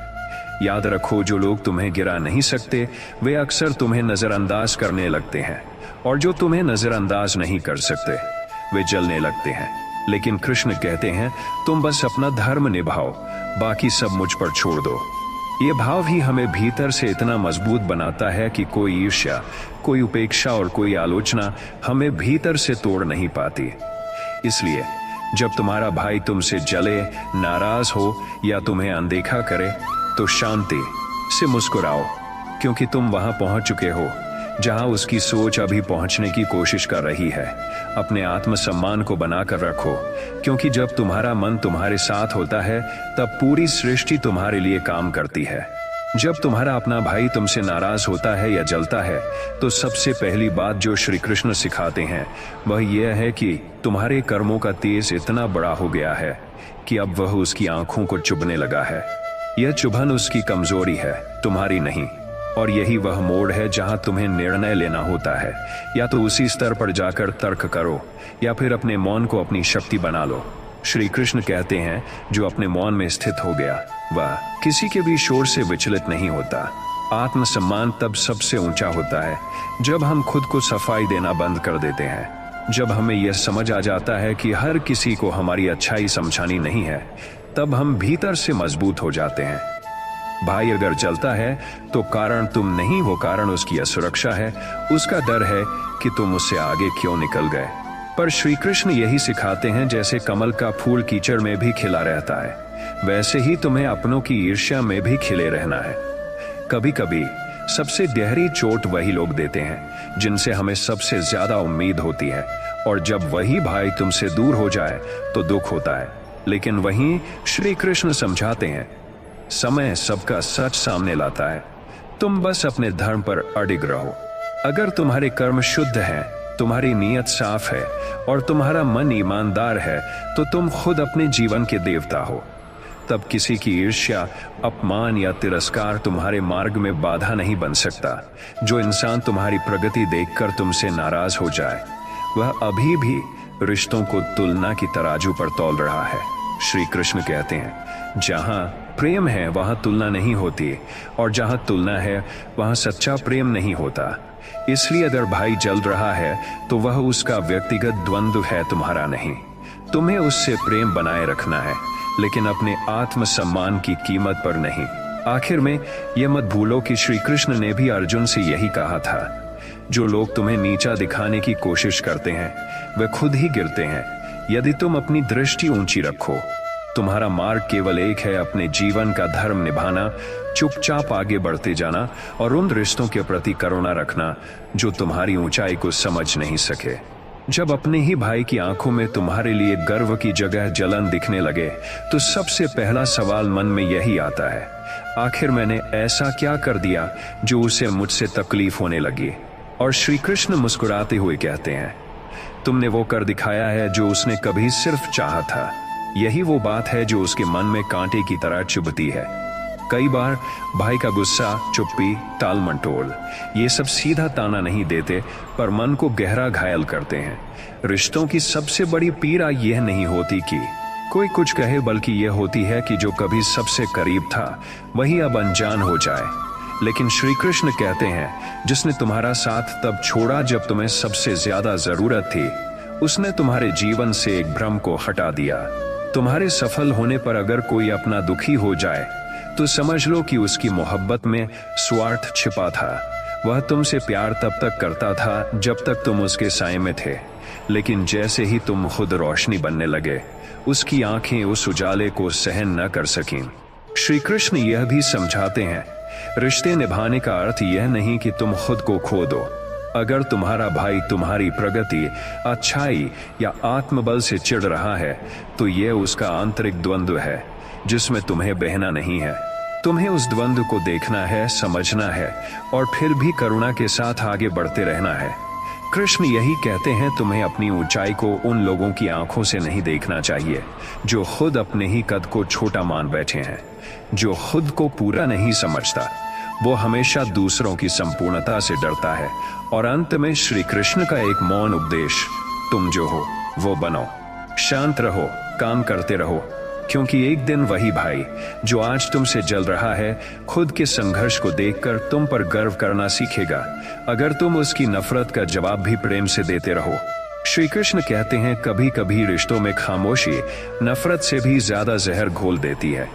याद रखो, जो लोग तुम्हें गिरा नहीं सकते वे अक्सर तुम्हें नजरअंदाज करने लगते हैं, और जो तुम्हें नजरअंदाज नहीं कर सकते वे जलने लगते हैं। लेकिन कृष्ण कहते हैं, तुम बस अपना धर्म निभाओ, बाकी सब मुझ पर छोड़ दो। ये भाव ही हमें भीतर से इतना मजबूत बनाता है कि कोई ईर्ष्या, कोई उपेक्षा और कोई आलोचना हमें भीतर से तोड़ नहीं पाती। इसलिए जब तुम्हारा भाई तुमसे जले, नाराज हो या तुम्हें अनदेखा करे, तो शांति से मुस्कुराओ, क्योंकि तुम वहां पहुंच चुके हो जहां उसकी सोच अभी पहुंचने की कोशिश कर रही है। अपने आत्मसम्मान को बनाकर रखो, क्योंकि जब तुम्हारा मन तुम्हारे साथ होता है तब पूरी सृष्टि तुम्हारे लिए काम करती है। जब तुम्हारा अपना भाई तुमसे नाराज होता है या जलता है, तो सबसे पहली बात जो श्री कृष्ण सिखाते हैं वह यह है कि तुम्हारे कर्मों का तेज इतना बड़ा हो गया है कि अब वह उसकी आंखों को चुभने लगा है। यह चुभन उसकी कमजोरी है, तुम्हारी नहीं। और यही वह मोड़ है जहां तुम्हें निर्णय लेना होता है। या तो उसी स्तर पर जाकर तर्क करो, या फिर अपने मौन को अपनी शक्ति बना लो। श्री कृष्ण कहते हैं, जो अपने मौन में स्थित हो गया वह किसी के भी शोर से विचलित नहीं होता। आत्मसम्मान तब सबसे ऊंचा होता है जब हम खुद को सफाई देना बंद कर देते हैं। जब हमें यह समझ आ जाता है कि हर किसी को हमारी अच्छाई समझानी नहीं है, तब हम भीतर से मजबूत हो जाते हैं। भाई अगर जलता है तो कारण तुम नहीं, वो कारण उसकी असुरक्षा है, उसका डर है कि तुम उससे आगे क्यों निकल गए। पर श्री कृष्ण यही सिखाते हैं, जैसे कमल का फूल कीचड़ में भी खिला रहता है, वैसे ही तुम्हें अपनों की ईर्ष्या में भी खिले रहना है। कभी कभी सबसे गहरी चोट वही लोग देते हैं जिनसे हमें सबसे ज्यादा उम्मीद होती है, और जब वही भाई तुमसे दूर हो जाए तो दुख होता है। लेकिन वहीं श्री कृष्ण समझाते हैं, समय सबका सच सामने लाता है, तुम बस अपने धर्म पर अडिग रहो। अगर तुम्हारे कर्म शुद्ध हैं, तुम्हारी नीयत साफ है और तुम्हारा मन ईमानदार है, तो तुम खुद अपने जीवन के देवता हो। तब किसी की ईर्ष्या, अपमान या तिरस्कार तुम्हारे मार्ग में बाधा नहीं बन सकता। जो इंसान तुम्हारी प्रगति देखकर तुमसे नाराज हो जाए, वह अभी भी रिश्तों को तुलना की तराजू पर तौल रहा है। श्री कृष्ण कहते हैं, जहां प्रेम है वहां तुलना नहीं होती, और जहां तुलना है वहां सच्चा प्रेम नहीं होता। इसलिए अगर भाई जल रहा है तो वह उसका व्यक्तिगत द्वंद्व है, तुम्हारा नहीं। तुम्हें उससे प्रेम बनाए रखना है, लेकिन अपने आत्मसम्मान की कीमत पर नहीं। आखिर में यह मत भूलो कि श्री कृष्ण ने भी अर्जुन से यही कहा था, जो लोग तुम्हें नीचा दिखाने की कोशिश करते हैं वे खुद ही गिरते हैं। यदि तुम अपनी दृष्टि ऊंची रखो, तुम्हारा मार्ग केवल एक है, अपने जीवन का धर्म निभाना, चुपचाप आगे बढ़ते जाना और उन रिश्तों के प्रति करुणा रखना जो तुम्हारी ऊंचाई को समझ नहीं सके। जब अपने ही भाई की आंखों में तुम्हारे लिए गर्व की जगह जलन दिखने लगे, तो सबसे पहला सवाल मन में यही आता है, आखिर मैंने ऐसा क्या कर दिया जो उसे मुझसे तकलीफ होने लगी। और श्री कृष्ण मुस्कुराते हुए कहते हैं, तुमने वो कर दिखाया है जो उसने कभी सिर्फ चाहा था। यही वो बात है जो उसके मन में कांटे की तरह चुभती है। कई बार भाई का गुस्सा, चुप्पी, टाल मटोल, ये सब सीधा ताना नहीं देते, पर मन को गहरा घायल करते हैं। रिश्तों की सबसे बड़ी पीड़ा यह नहीं होती कि कोई कुछ कहे, बल्कि यह होती है कि जो कभी सबसे करीब था वही अब अनजान हो जाए। लेकिन श्री कृष्ण कहते हैं, जिसने तुम्हारा साथ तब छोड़ा जब तुम्हें सबसे ज्यादा जरूरत थी, उसने तुम्हारे जीवन से एक भ्रम को हटा दिया। तुम्हारे सफल होने पर अगर कोई अपना दुखी हो जाए तो समझ लो कि उसकी मोहब्बत में स्वार्थ छिपा था। वह तुमसे प्यार तब तक करता था जब तक तुम उसके साए में थे, लेकिन जैसे ही तुम खुद रोशनी बनने लगे, उसकी आंखें उस उजाले को सहन न कर सकीं। श्री कृष्ण यह भी समझाते हैं, रिश्ते निभाने का अर्थ यह नहीं कि तुम खुद को खो दो। अगर तुम्हारा भाई तुम्हारी प्रगति, अच्छाई या आत्मबल से चिढ़ रहा है, तो यह उसका आंतरिक द्वंद्व है जिसमें तुम्हें बहना नहीं है। तुम्हें उस द्वंद्व को देखना है, समझना है और फिर भी करुणा के साथ आगे बढ़ते रहना है। कृष्ण यही कहते हैं, तुम्हें अपनी ऊंचाई को उन लोगों की आंखों से नहीं देखना चाहिए जो खुद अपने ही कद को छोटा मान बैठे हैं। जो खुद को पूरा नहीं समझता, वो हमेशा दूसरों की संपूर्णता से डरता है। और अंत में श्री कृष्ण का एक मौन उपदेश, तुम जो हो वो बनो, शांत रहो, काम करते रहो, क्योंकि एक दिन वही भाई जो आज तुमसे जल रहा है, खुद के संघर्ष को देखकर तुम पर गर्व करना सीखेगा, अगर तुम उसकी नफरत का जवाब भी प्रेम से देते रहो। श्री कृष्ण कहते हैं, कभी कभी रिश्तों में खामोशी नफरत से भी ज्यादा जहर घोल देती है।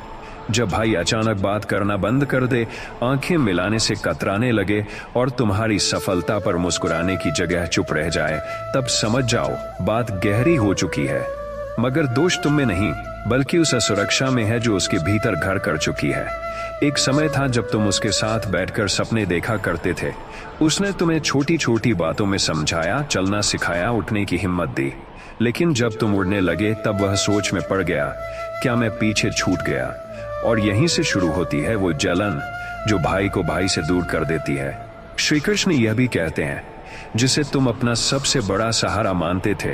जब भाई अचानक बात करना बंद कर दे, आंखें मिलाने से कतराने लगे और तुम्हारी सफलता पर मुस्कुराने की जगह चुप रह जाए, तब समझ जाओ बात गहरी हो चुकी है। मगर दोष तुम में नहीं, बल्कि उस असुरक्षा में है जो उसके भीतर घर कर चुकी है। एक समय था जब तुम उसके साथ बैठकर सपने देखा करते थे। उसने तुम्हें छोटी छोटी बातों में समझाया, चलना सिखाया, उठने की हिम्मत दी। लेकिन जब तुम उड़ने लगे, तब वह सोच में पड़ गया, क्या मैं पीछे छूट गया? और यहीं से शुरू होती है वो जलन जो भाई को भाई से दूर कर देती है। श्री कृष्ण यह भी कहते हैं, जिसे तुम अपना सबसे बड़ा सहारा मानते थे,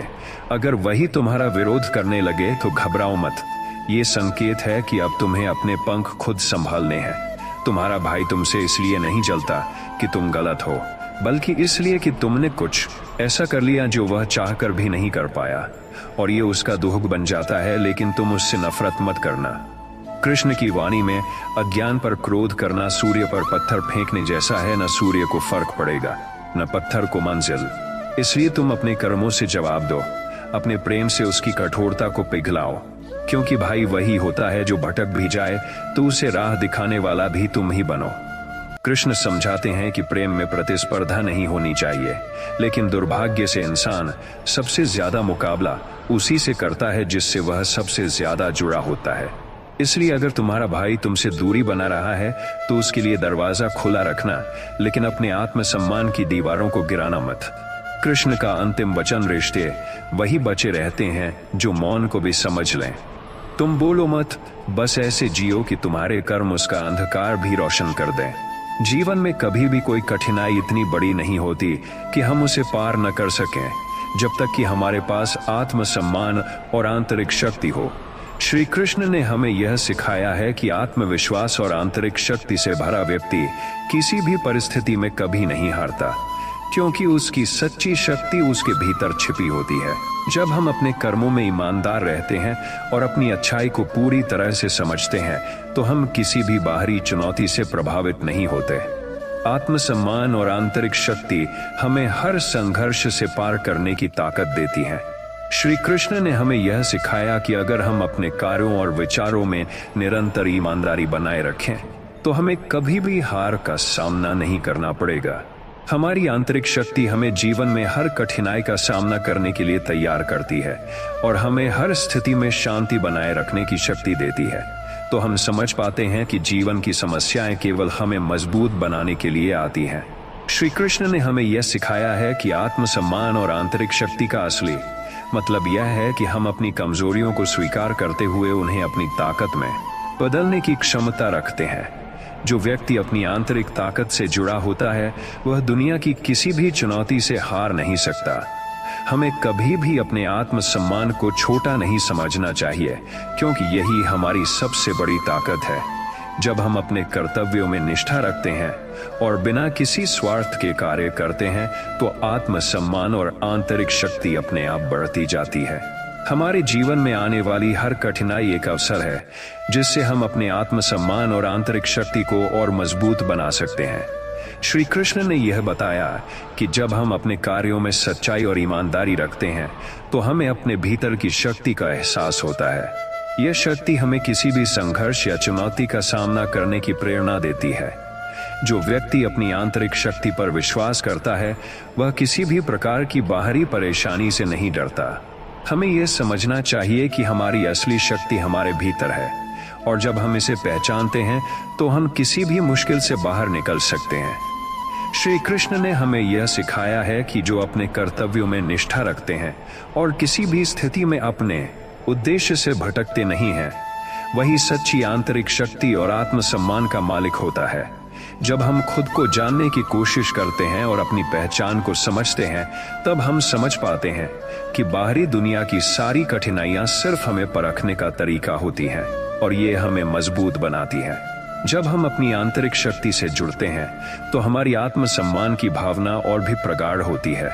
अगर वही तुम्हारा विरोध करने लगे तो घबराओ मत। ये संकेत है कि अब तुम्हें अपने पंख खुद संभालने हैं। तुम्हारा भाई तुमसे इसलिए नहीं जलता कि तुम गलत हो, बल्कि इसलिए कि तुमने कुछ ऐसा कर लिया जो वह चाहकर भी नहीं कर पाया, और ये उसका दुख बन जाता है। लेकिन तुम उससे नफरत मत करना। कृष्ण की वाणी में अज्ञान पर क्रोध करना सूर्य पर पत्थर फेंकने जैसा है। न सूर्य को फर्क पड़ेगा, न पत्थर को मंजिल। इसलिए तुम अपने कर्मों से जवाब दो, अपने प्रेम से उसकी कठोरता को पिघलाओ, क्योंकि भाई वही होता है जो भटक भी जाए तो उसे राह दिखाने वाला भी तुम ही बनो। कृष्ण समझाते हैं कि प्रेम में प्रतिस्पर्धा नहीं होनी चाहिए, लेकिन दुर्भाग्य से इंसान सबसे ज्यादा मुकाबला उसी से करता है जिससे वह सबसे ज्यादा जुड़ा होता है। इसलिए अगर तुम्हारा भाई तुमसे दूरी बना रहा है तो उसके लिए दरवाजा खुला रखना, लेकिन अपने आत्मसम्मान की दीवारों को गिराना मत। कृष्ण का अंतिम वचन, रिश्ते वही बचे रहते हैं जो मौन को भी समझ लें। तुम बोलो मत, बस ऐसे जियो कि तुम्हारे कर्म उसका अंधकार भी रोशन कर दें। जीवन में कभी भी कोई कठिनाई इतनी बड़ी नहीं होती कि हम उसे पार न कर सकें, जब तक कि हमारे पास आत्मसम्मान और आंतरिक शक्ति हो। श्री कृष्ण ने हमें यह सिखाया है कि आत्मविश्वास और आंतरिक शक्ति से भरा व्यक्ति किसी भी परिस्थिति में कभी नहीं हारता, क्योंकि उसकी सच्ची शक्ति उसके भीतर छिपी होती है। जब हम अपने कर्मों में ईमानदार रहते हैं और अपनी अच्छाई को पूरी तरह से समझते हैं, तो हम किसी भी बाहरी चुनौती से प्रभावित नहीं होते। आत्मसम्मान और आंतरिक शक्ति हमें हर संघर्ष से पार करने की ताकत देती है। श्री कृष्ण ने हमें यह सिखाया कि अगर हम अपने कार्यों और विचारों में निरंतर ईमानदारी बनाए रखें, तो हमें कभी भी हार का सामना नहीं करना पड़ेगा। हमारी आंतरिक शक्ति हमें जीवन में हर कठिनाई का सामना करने के लिए तैयार करती है और हमें हर स्थिति में शांति बनाए रखने की शक्ति देती है। तो हम समझ पाते हैं कि जीवन की समस्याएं केवल हमें मजबूत बनाने के लिए आती हैं। श्री कृष्ण ने हमें यह सिखाया है कि आत्मसम्मान और आंतरिक शक्ति का असली मतलब यह है कि हम अपनी कमजोरियों को स्वीकार करते हुए उन्हें अपनी ताकत में बदलने की क्षमता रखते हैं। जो व्यक्ति अपनी आंतरिक ताकत से जुड़ा होता है, वह दुनिया की किसी भी चुनौती से हार नहीं सकता। हमें कभी भी अपने आत्मसम्मान को छोटा नहीं समझना चाहिए, क्योंकि यही हमारी सबसे बड़ी ताकत है। जब हम अपने कर्तव्यों में निष्ठा रखते हैं और बिना किसी स्वार्थ के कार्य करते हैं, तो आत्मसम्मान और आंतरिक शक्ति अपने आप बढ़ती जाती है। हमारे जीवन में आने वाली हर कठिनाई एक अवसर है जिससे हम अपने आत्मसम्मान और आंतरिक शक्ति को और मजबूत बना सकते हैं। श्री कृष्ण ने यह बताया कि जब हम अपने कार्यों में सच्चाई और ईमानदारी रखते हैं, तो हमें अपने भीतर की शक्ति का एहसास होता है। यह शक्ति हमें किसी भी संघर्ष या चुनौती का सामना करने की प्रेरणा देती है। जो व्यक्ति अपनी आंतरिक शक्ति पर विश्वास करता है वह किसी भी प्रकार की बाहरी परेशानी से नहीं डरता। हमें यह समझना चाहिए कि हमारी असली शक्ति हमारे भीतर है और जब हम इसे पहचानते हैं तो हम किसी भी मुश्किल से बाहर निकल सकते हैं। श्री कृष्ण ने हमें यह सिखाया है कि जो अपने कर्तव्यों में निष्ठा रखते हैं और किसी भी स्थिति में अपने उद्देश्य से भटकते नहीं हैं, वही सच्ची आंतरिक शक्ति और आत्मसम्मान का मालिक होता है। जब हम खुद को जानने की कोशिश करते हैं और अपनी पहचान को समझते हैं, तब हम समझ पाते हैं कि बाहरी दुनिया की सारी कठिनाइयां सिर्फ हमें परखने का तरीका होती हैं और ये हमें मजबूत बनाती हैं। जब हम अपनी आंतरिक शक्ति से जुड़ते हैं तो हमारी आत्मसम्मान की भावना और भी प्रगाढ़ होती है,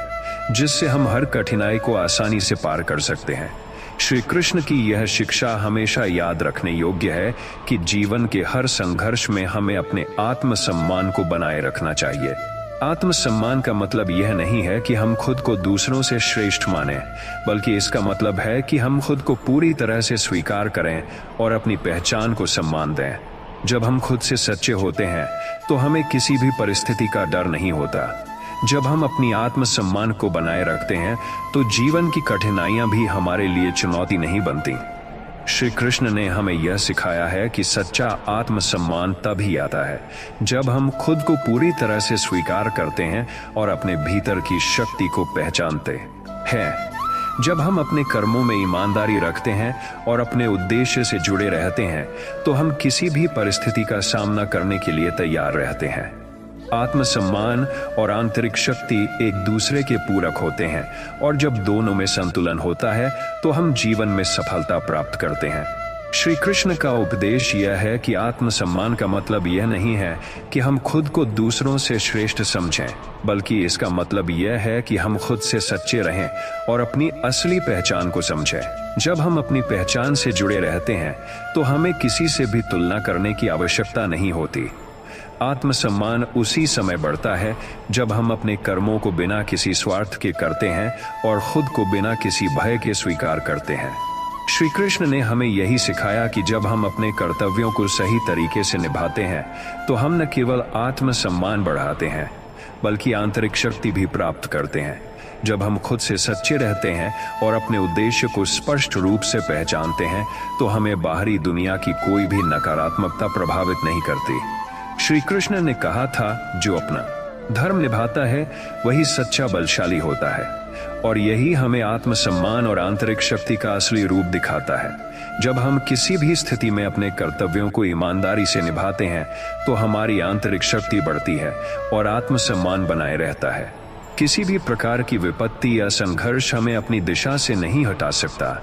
जिससे हम हर कठिनाई को आसानी से पार कर सकते हैं। श्री कृष्ण की यह शिक्षा हमेशा याद रखने योग्य है कि जीवन के हर संघर्ष में हमें अपने आत्मसम्मान को बनाए रखना चाहिए। आत्मसम्मान का मतलब यह नहीं है कि हम खुद को दूसरों से श्रेष्ठ माने, बल्कि इसका मतलब है कि हम खुद को पूरी तरह से स्वीकार करें और अपनी पहचान को सम्मान दें। जब हम खुद से सच्चे होते हैं तो हमें किसी भी परिस्थिति का डर नहीं होता। जब हम अपनी आत्मसम्मान को बनाए रखते हैं तो जीवन की कठिनाइयां भी हमारे लिए चुनौती नहीं बनती। श्री कृष्ण ने हमें यह सिखाया है कि सच्चा आत्मसम्मान तभी आता है जब हम खुद को पूरी तरह से स्वीकार करते हैं और अपने भीतर की शक्ति को पहचानते हैं। जब हम अपने कर्मों में ईमानदारी रखते हैं और अपने उद्देश्य से जुड़े रहते हैं तो हम किसी भी परिस्थिति का सामना करने के लिए तैयार रहते हैं। आत्मसम्मान और आंतरिक शक्ति एक दूसरे के पूरक होते हैं और जब दोनों में संतुलन होता है तो हम जीवन में सफलता प्राप्त करते हैं। श्री कृष्ण का उपदेश यह है कि आत्मसम्मान का मतलब यह नहीं है कि हम खुद को दूसरों से श्रेष्ठ समझें, बल्कि इसका मतलब यह है कि हम खुद से सच्चे रहें और अपनी असली पहचान को समझें। जब हम अपनी पहचान से जुड़े रहते हैं तो हमें किसी से भी तुलना करने की आवश्यकता नहीं होती। आत्मसम्मान उसी समय बढ़ता है जब हम अपने कर्मों को बिना किसी स्वार्थ के करते हैं और खुद को बिना किसी भय के स्वीकार करते हैं। श्री कृष्ण ने हमें यही सिखाया कि जब हम अपने कर्तव्यों को सही तरीके से निभाते हैं तो हम न केवल आत्मसम्मान बढ़ाते हैं बल्कि आंतरिक शक्ति भी प्राप्त करते हैं। जब हम खुद से सच्चे रहते हैं और अपने उद्देश्य को स्पष्ट रूप से पहचानते हैं तो हमें बाहरी दुनिया की कोई भी नकारात्मकता प्रभावित नहीं करती। श्री कृष्ण ने कहा था, जो अपना धर्म निभाता है वही सच्चा बलशाली होता है, और यही हमें आत्मसम्मान और आंतरिक शक्ति का असली रूप दिखाता है। जब हम किसी भी स्थिति में अपने कर्तव्यों को ईमानदारी से निभाते हैं तो हमारी आंतरिक शक्ति बढ़ती है और आत्मसम्मान बनाए रहता है। किसी भी प्रकार की विपत्ति या संघर्ष हमें अपनी दिशा से नहीं हटा सकता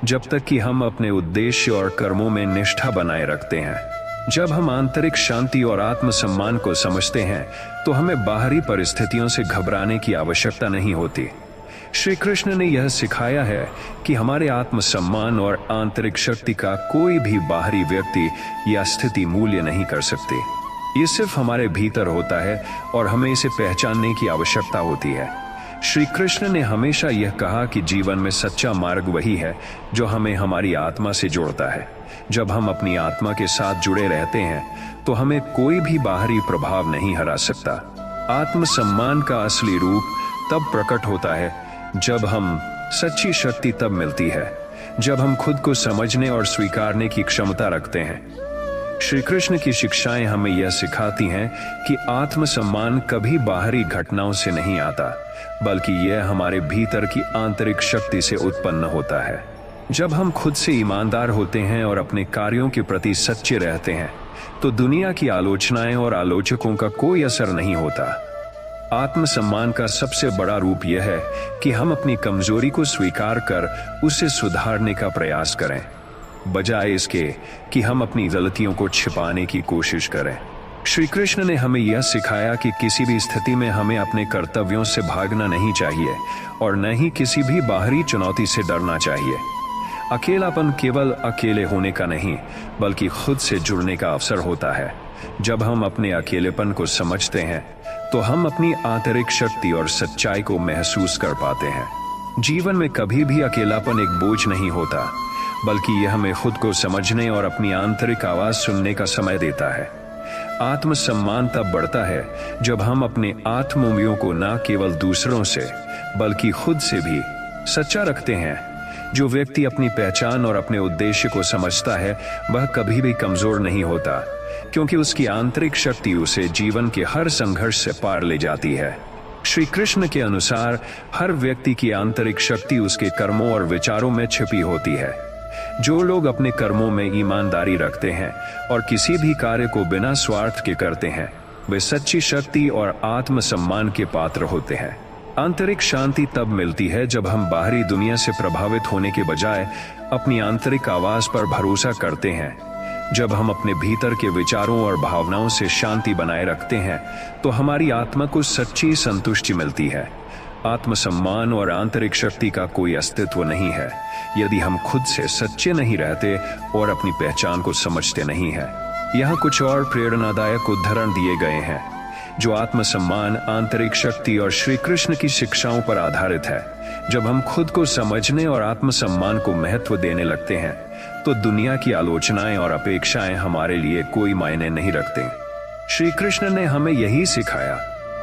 जब तक कि हम अपने उद्देश्य और कर्मों में निष्ठा बनाए रखते हैं। जब हम आंतरिक शांति और आत्मसम्मान को समझते हैं तो हमें बाहरी परिस्थितियों से घबराने की आवश्यकता नहीं होती। श्री कृष्ण ने यह सिखाया है कि हमारे आत्मसम्मान और आंतरिक शक्ति का कोई भी बाहरी व्यक्ति या स्थिति मूल्य नहीं कर सकती। ये सिर्फ हमारे भीतर होता है और हमें इसे पहचानने की आवश्यकता होती है। श्री कृष्ण ने हमेशा यह कहा कि जीवन में सच्चा मार्ग वही है जो हमें हमारी आत्मा से जोड़ता है। जब हम अपनी आत्मा के साथ जुड़े रहते हैं तो हमें कोई भी बाहरी प्रभाव नहीं हरा सकता। आत्मसम्मान का असली रूप तब प्रकट होता है जब हम सच्ची शक्ति तब मिलती है जब हम खुद को समझने और स्वीकारने की क्षमता रखते हैं। श्री कृष्ण की शिक्षाएं हमें यह सिखाती हैं कि आत्मसम्मान कभी बाहरी घटनाओं से नहीं आता, बल्कि यह हमारे भीतर की आंतरिक शक्ति से उत्पन्न होता है। जब हम खुद से ईमानदार होते हैं और अपने कार्यों के प्रति सच्चे रहते हैं तो दुनिया की आलोचनाएं और आलोचकों का कोई असर नहीं होता। आत्मसम्मान का सबसे बड़ा रूप यह है कि हम अपनी कमजोरी को स्वीकार कर उसे सुधारने का प्रयास करें, बजाय इसके कि हम अपनी गलतियों को छिपाने की कोशिश करें। श्री कृष्ण ने हमें यह सिखाया कि किसी भी स्थिति में हमें अपने कर्तव्यों से भागना नहीं चाहिए और न ही किसी भी बाहरी चुनौती से डरना चाहिए। अकेलापन केवल अकेले होने का नहीं, बल्कि खुद से जुड़ने का अवसर होता है। जब हम अपने अकेलेपन को समझते हैं तो हम अपनी आंतरिक शक्ति और सच्चाई को महसूस कर पाते हैं। जीवन में कभी भी अकेलापन एक बोझ नहीं होता, बल्कि यह हमें खुद को समझने और अपनी आंतरिक आवाज सुनने का समय देता है। आत्मसम्मान तब बढ़ता है जब हम अपने आत्ममूल्यों को न केवल दूसरों से बल्कि खुद से भी सच्चा रखते हैं। जो व्यक्ति अपनी पहचान और अपने उद्देश्य को समझता है वह कभी भी कमजोर नहीं होता, क्योंकि उसकी आंतरिक शक्ति उसे जीवन के हर संघर्ष से पार ले जाती है। श्री कृष्ण के अनुसार हर व्यक्ति की आंतरिक शक्ति उसके कर्मों और विचारों में छिपी होती है। जो लोग अपने कर्मों में ईमानदारी रखते हैं और किसी भी कार्य को बिना स्वार्थ के करते हैं, वे सच्ची शक्ति और आत्मसम्मान के पात्र होते हैं। आंतरिक शांति तब मिलती है जब हम बाहरी दुनिया से प्रभावित होने के बजाय अपनी आंतरिक आवाज पर भरोसा करते हैं। जब हम अपने भीतर के विचारों और भावनाओं से शांति बनाए रखते हैं तो हमारी आत्मा को सच्ची संतुष्टि मिलती है। आत्मसम्मान और आंतरिक शक्ति का कोई अस्तित्व नहीं है यदि हम खुद से सच्चे नहीं रहते और अपनी पहचान को समझते नहीं हैं। यहाँ कुछ और प्रेरणादायक उदाहरण दिए गए हैं जो आत्मसम्मान, आंतरिक शक्ति और श्री कृष्ण की शिक्षाओं पर आधारित है। जब हम खुद को समझने और आत्मसम्मान को महत्व देने लगते हैं तो दुनिया की आलोचनाएं और अपेक्षाएं हमारे लिए कोई मायने नहीं रखते। श्री कृष्ण ने हमें यही सिखाया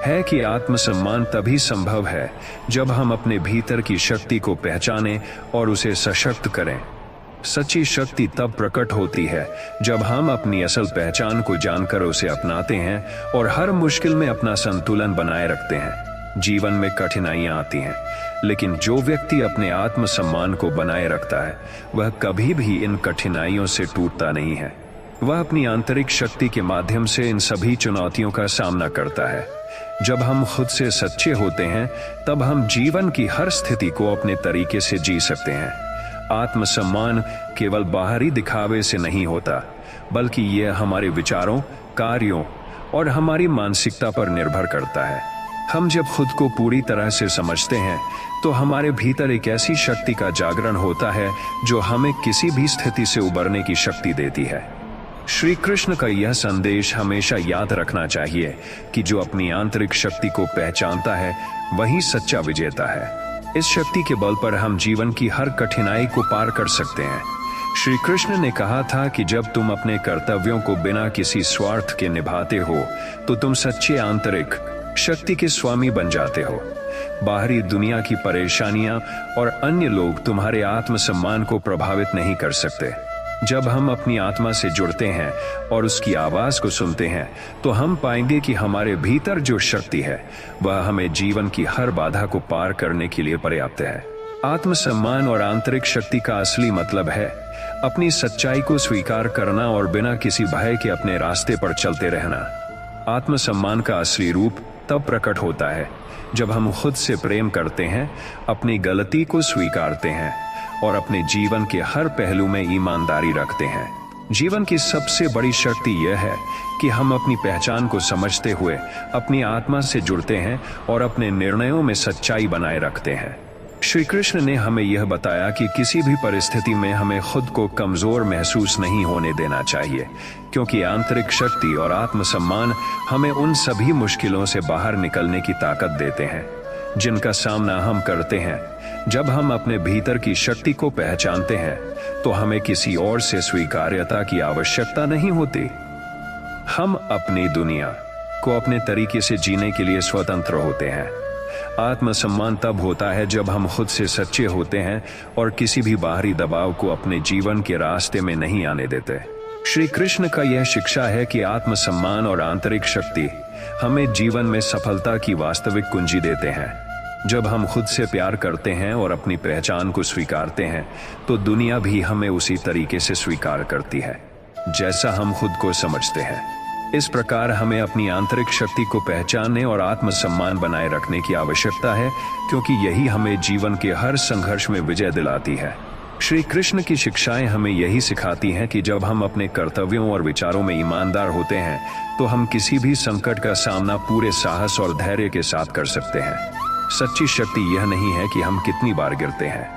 है कि आत्मसम्मान तभी संभव है जब हम अपने भीतर की शक्ति को पहचानें और उसे सशक्त करें। सच्ची शक्ति तब प्रकट होती है जब हम अपनी असल पहचान को जानकर उसे अपनाते हैं और हर मुश्किल में अपना संतुलन बनाए रखते हैं। जीवन में कठिनाइयां आती हैं, लेकिन जो व्यक्ति अपने आत्मसम्मान को बनाए रखता है वह कभी भी इन कठिनाइयों से टूटता नहीं है। वह अपनी आंतरिक शक्ति के माध्यम से इन सभी चुनौतियों का सामना करता है। जब हम खुद से सच्चे होते हैं तब हम जीवन की हर स्थिति को अपने तरीके से जी सकते हैं। आत्मसम्मान केवल बाहरी दिखावे से नहीं होता, बल्कि यह हमारे विचारों, कार्यों और हमारी मानसिकता पर निर्भर करता है। हम जब खुद को पूरी तरह से समझते हैं तो हमारे भीतर एक ऐसी शक्ति का जागरण होता है जो हमें किसी भी स्थिति से उबरने की शक्ति देती है। श्री कृष्ण का यह संदेश हमेशा याद रखना चाहिए कि जो अपनी आंतरिक शक्ति को पहचानता है वही सच्चा विजेता है। इस शक्ति के बल पर हम जीवन की हर कठिनाई को पार कर सकते हैं। श्री कृष्ण ने कहा था कि जब तुम अपने कर्तव्यों को बिना किसी स्वार्थ के निभाते हो तो तुम सच्चे आंतरिक शक्ति के स्वामी बन जाते हो। बाहरी दुनिया की परेशानियां और अन्य लोग तुम्हारे आत्मसम्मान को प्रभावित नहीं कर सकते। जब हम अपनी आत्मा से जुड़ते हैं और उसकी आवाज को सुनते हैं तो हम पाएंगे कि हमारे भीतर जो शक्ति है वह हमें जीवन की हर बाधा को पार करने के लिए पर्याप्त है। आत्मसम्मान और आंतरिक शक्ति का असली मतलब है अपनी सच्चाई को स्वीकार करना और बिना किसी भय के अपने रास्ते पर चलते रहना। आत्मसम्मान का असली रूप तब प्रकट होता है जब हम खुद से प्रेम करते हैं, अपनी गलती को स्वीकारते हैं और अपने जीवन के हर पहलू में ईमानदारी रखते हैं। जीवन की सबसे बड़ी शक्ति यह है कि हम अपनी पहचान को समझते हुए अपनी आत्मा से जुड़ते हैं और अपने निर्णयों में सच्चाई बनाए रखते हैं। श्री कृष्ण ने हमें यह बताया कि किसी भी परिस्थिति में हमें खुद को कमजोर महसूस नहीं होने देना चाहिए, क्योंकि आंतरिक शक्ति और आत्मसम्मान हमें उन सभी मुश्किलों से बाहर निकलने की ताकत देते हैं जिनका सामना हम करते हैं। जब हम अपने भीतर की शक्ति को पहचानते हैं तो हमें किसी और से स्वीकार्यता की आवश्यकता नहीं होती। हम अपनी दुनिया को अपने तरीके से जीने के लिए स्वतंत्र होते हैं। आत्मसम्मान तब होता है जब हम खुद से सच्चे होते हैं और किसी भी बाहरी दबाव को अपने जीवन के रास्ते में नहीं आने देते। श्री कृष्ण का यह शिक्षा है कि आत्मसम्मान और आंतरिक शक्ति हमें जीवन में सफलता की वास्तविक कुंजी देते हैं। जब हम खुद से प्यार करते हैं और अपनी पहचान को स्वीकारते हैं तो दुनिया भी हमें उसी तरीके से स्वीकार करती है जैसा हम खुद को समझते हैं। इस प्रकार हमें अपनी आंतरिक शक्ति को पहचानने और आत्मसम्मान बनाए रखने की आवश्यकता है, क्योंकि यही हमें जीवन के हर संघर्ष में विजय दिलाती है। श्री कृष्ण की शिक्षाएं हमें यही सिखाती हैं कि जब हम अपने कर्तव्यों और विचारों में ईमानदार होते हैं तो हम किसी भी संकट का सामना पूरे साहस और धैर्य के साथ कर सकते हैं। सच्ची शक्ति यह नहीं है कि हम कितनी बार गिरते हैं,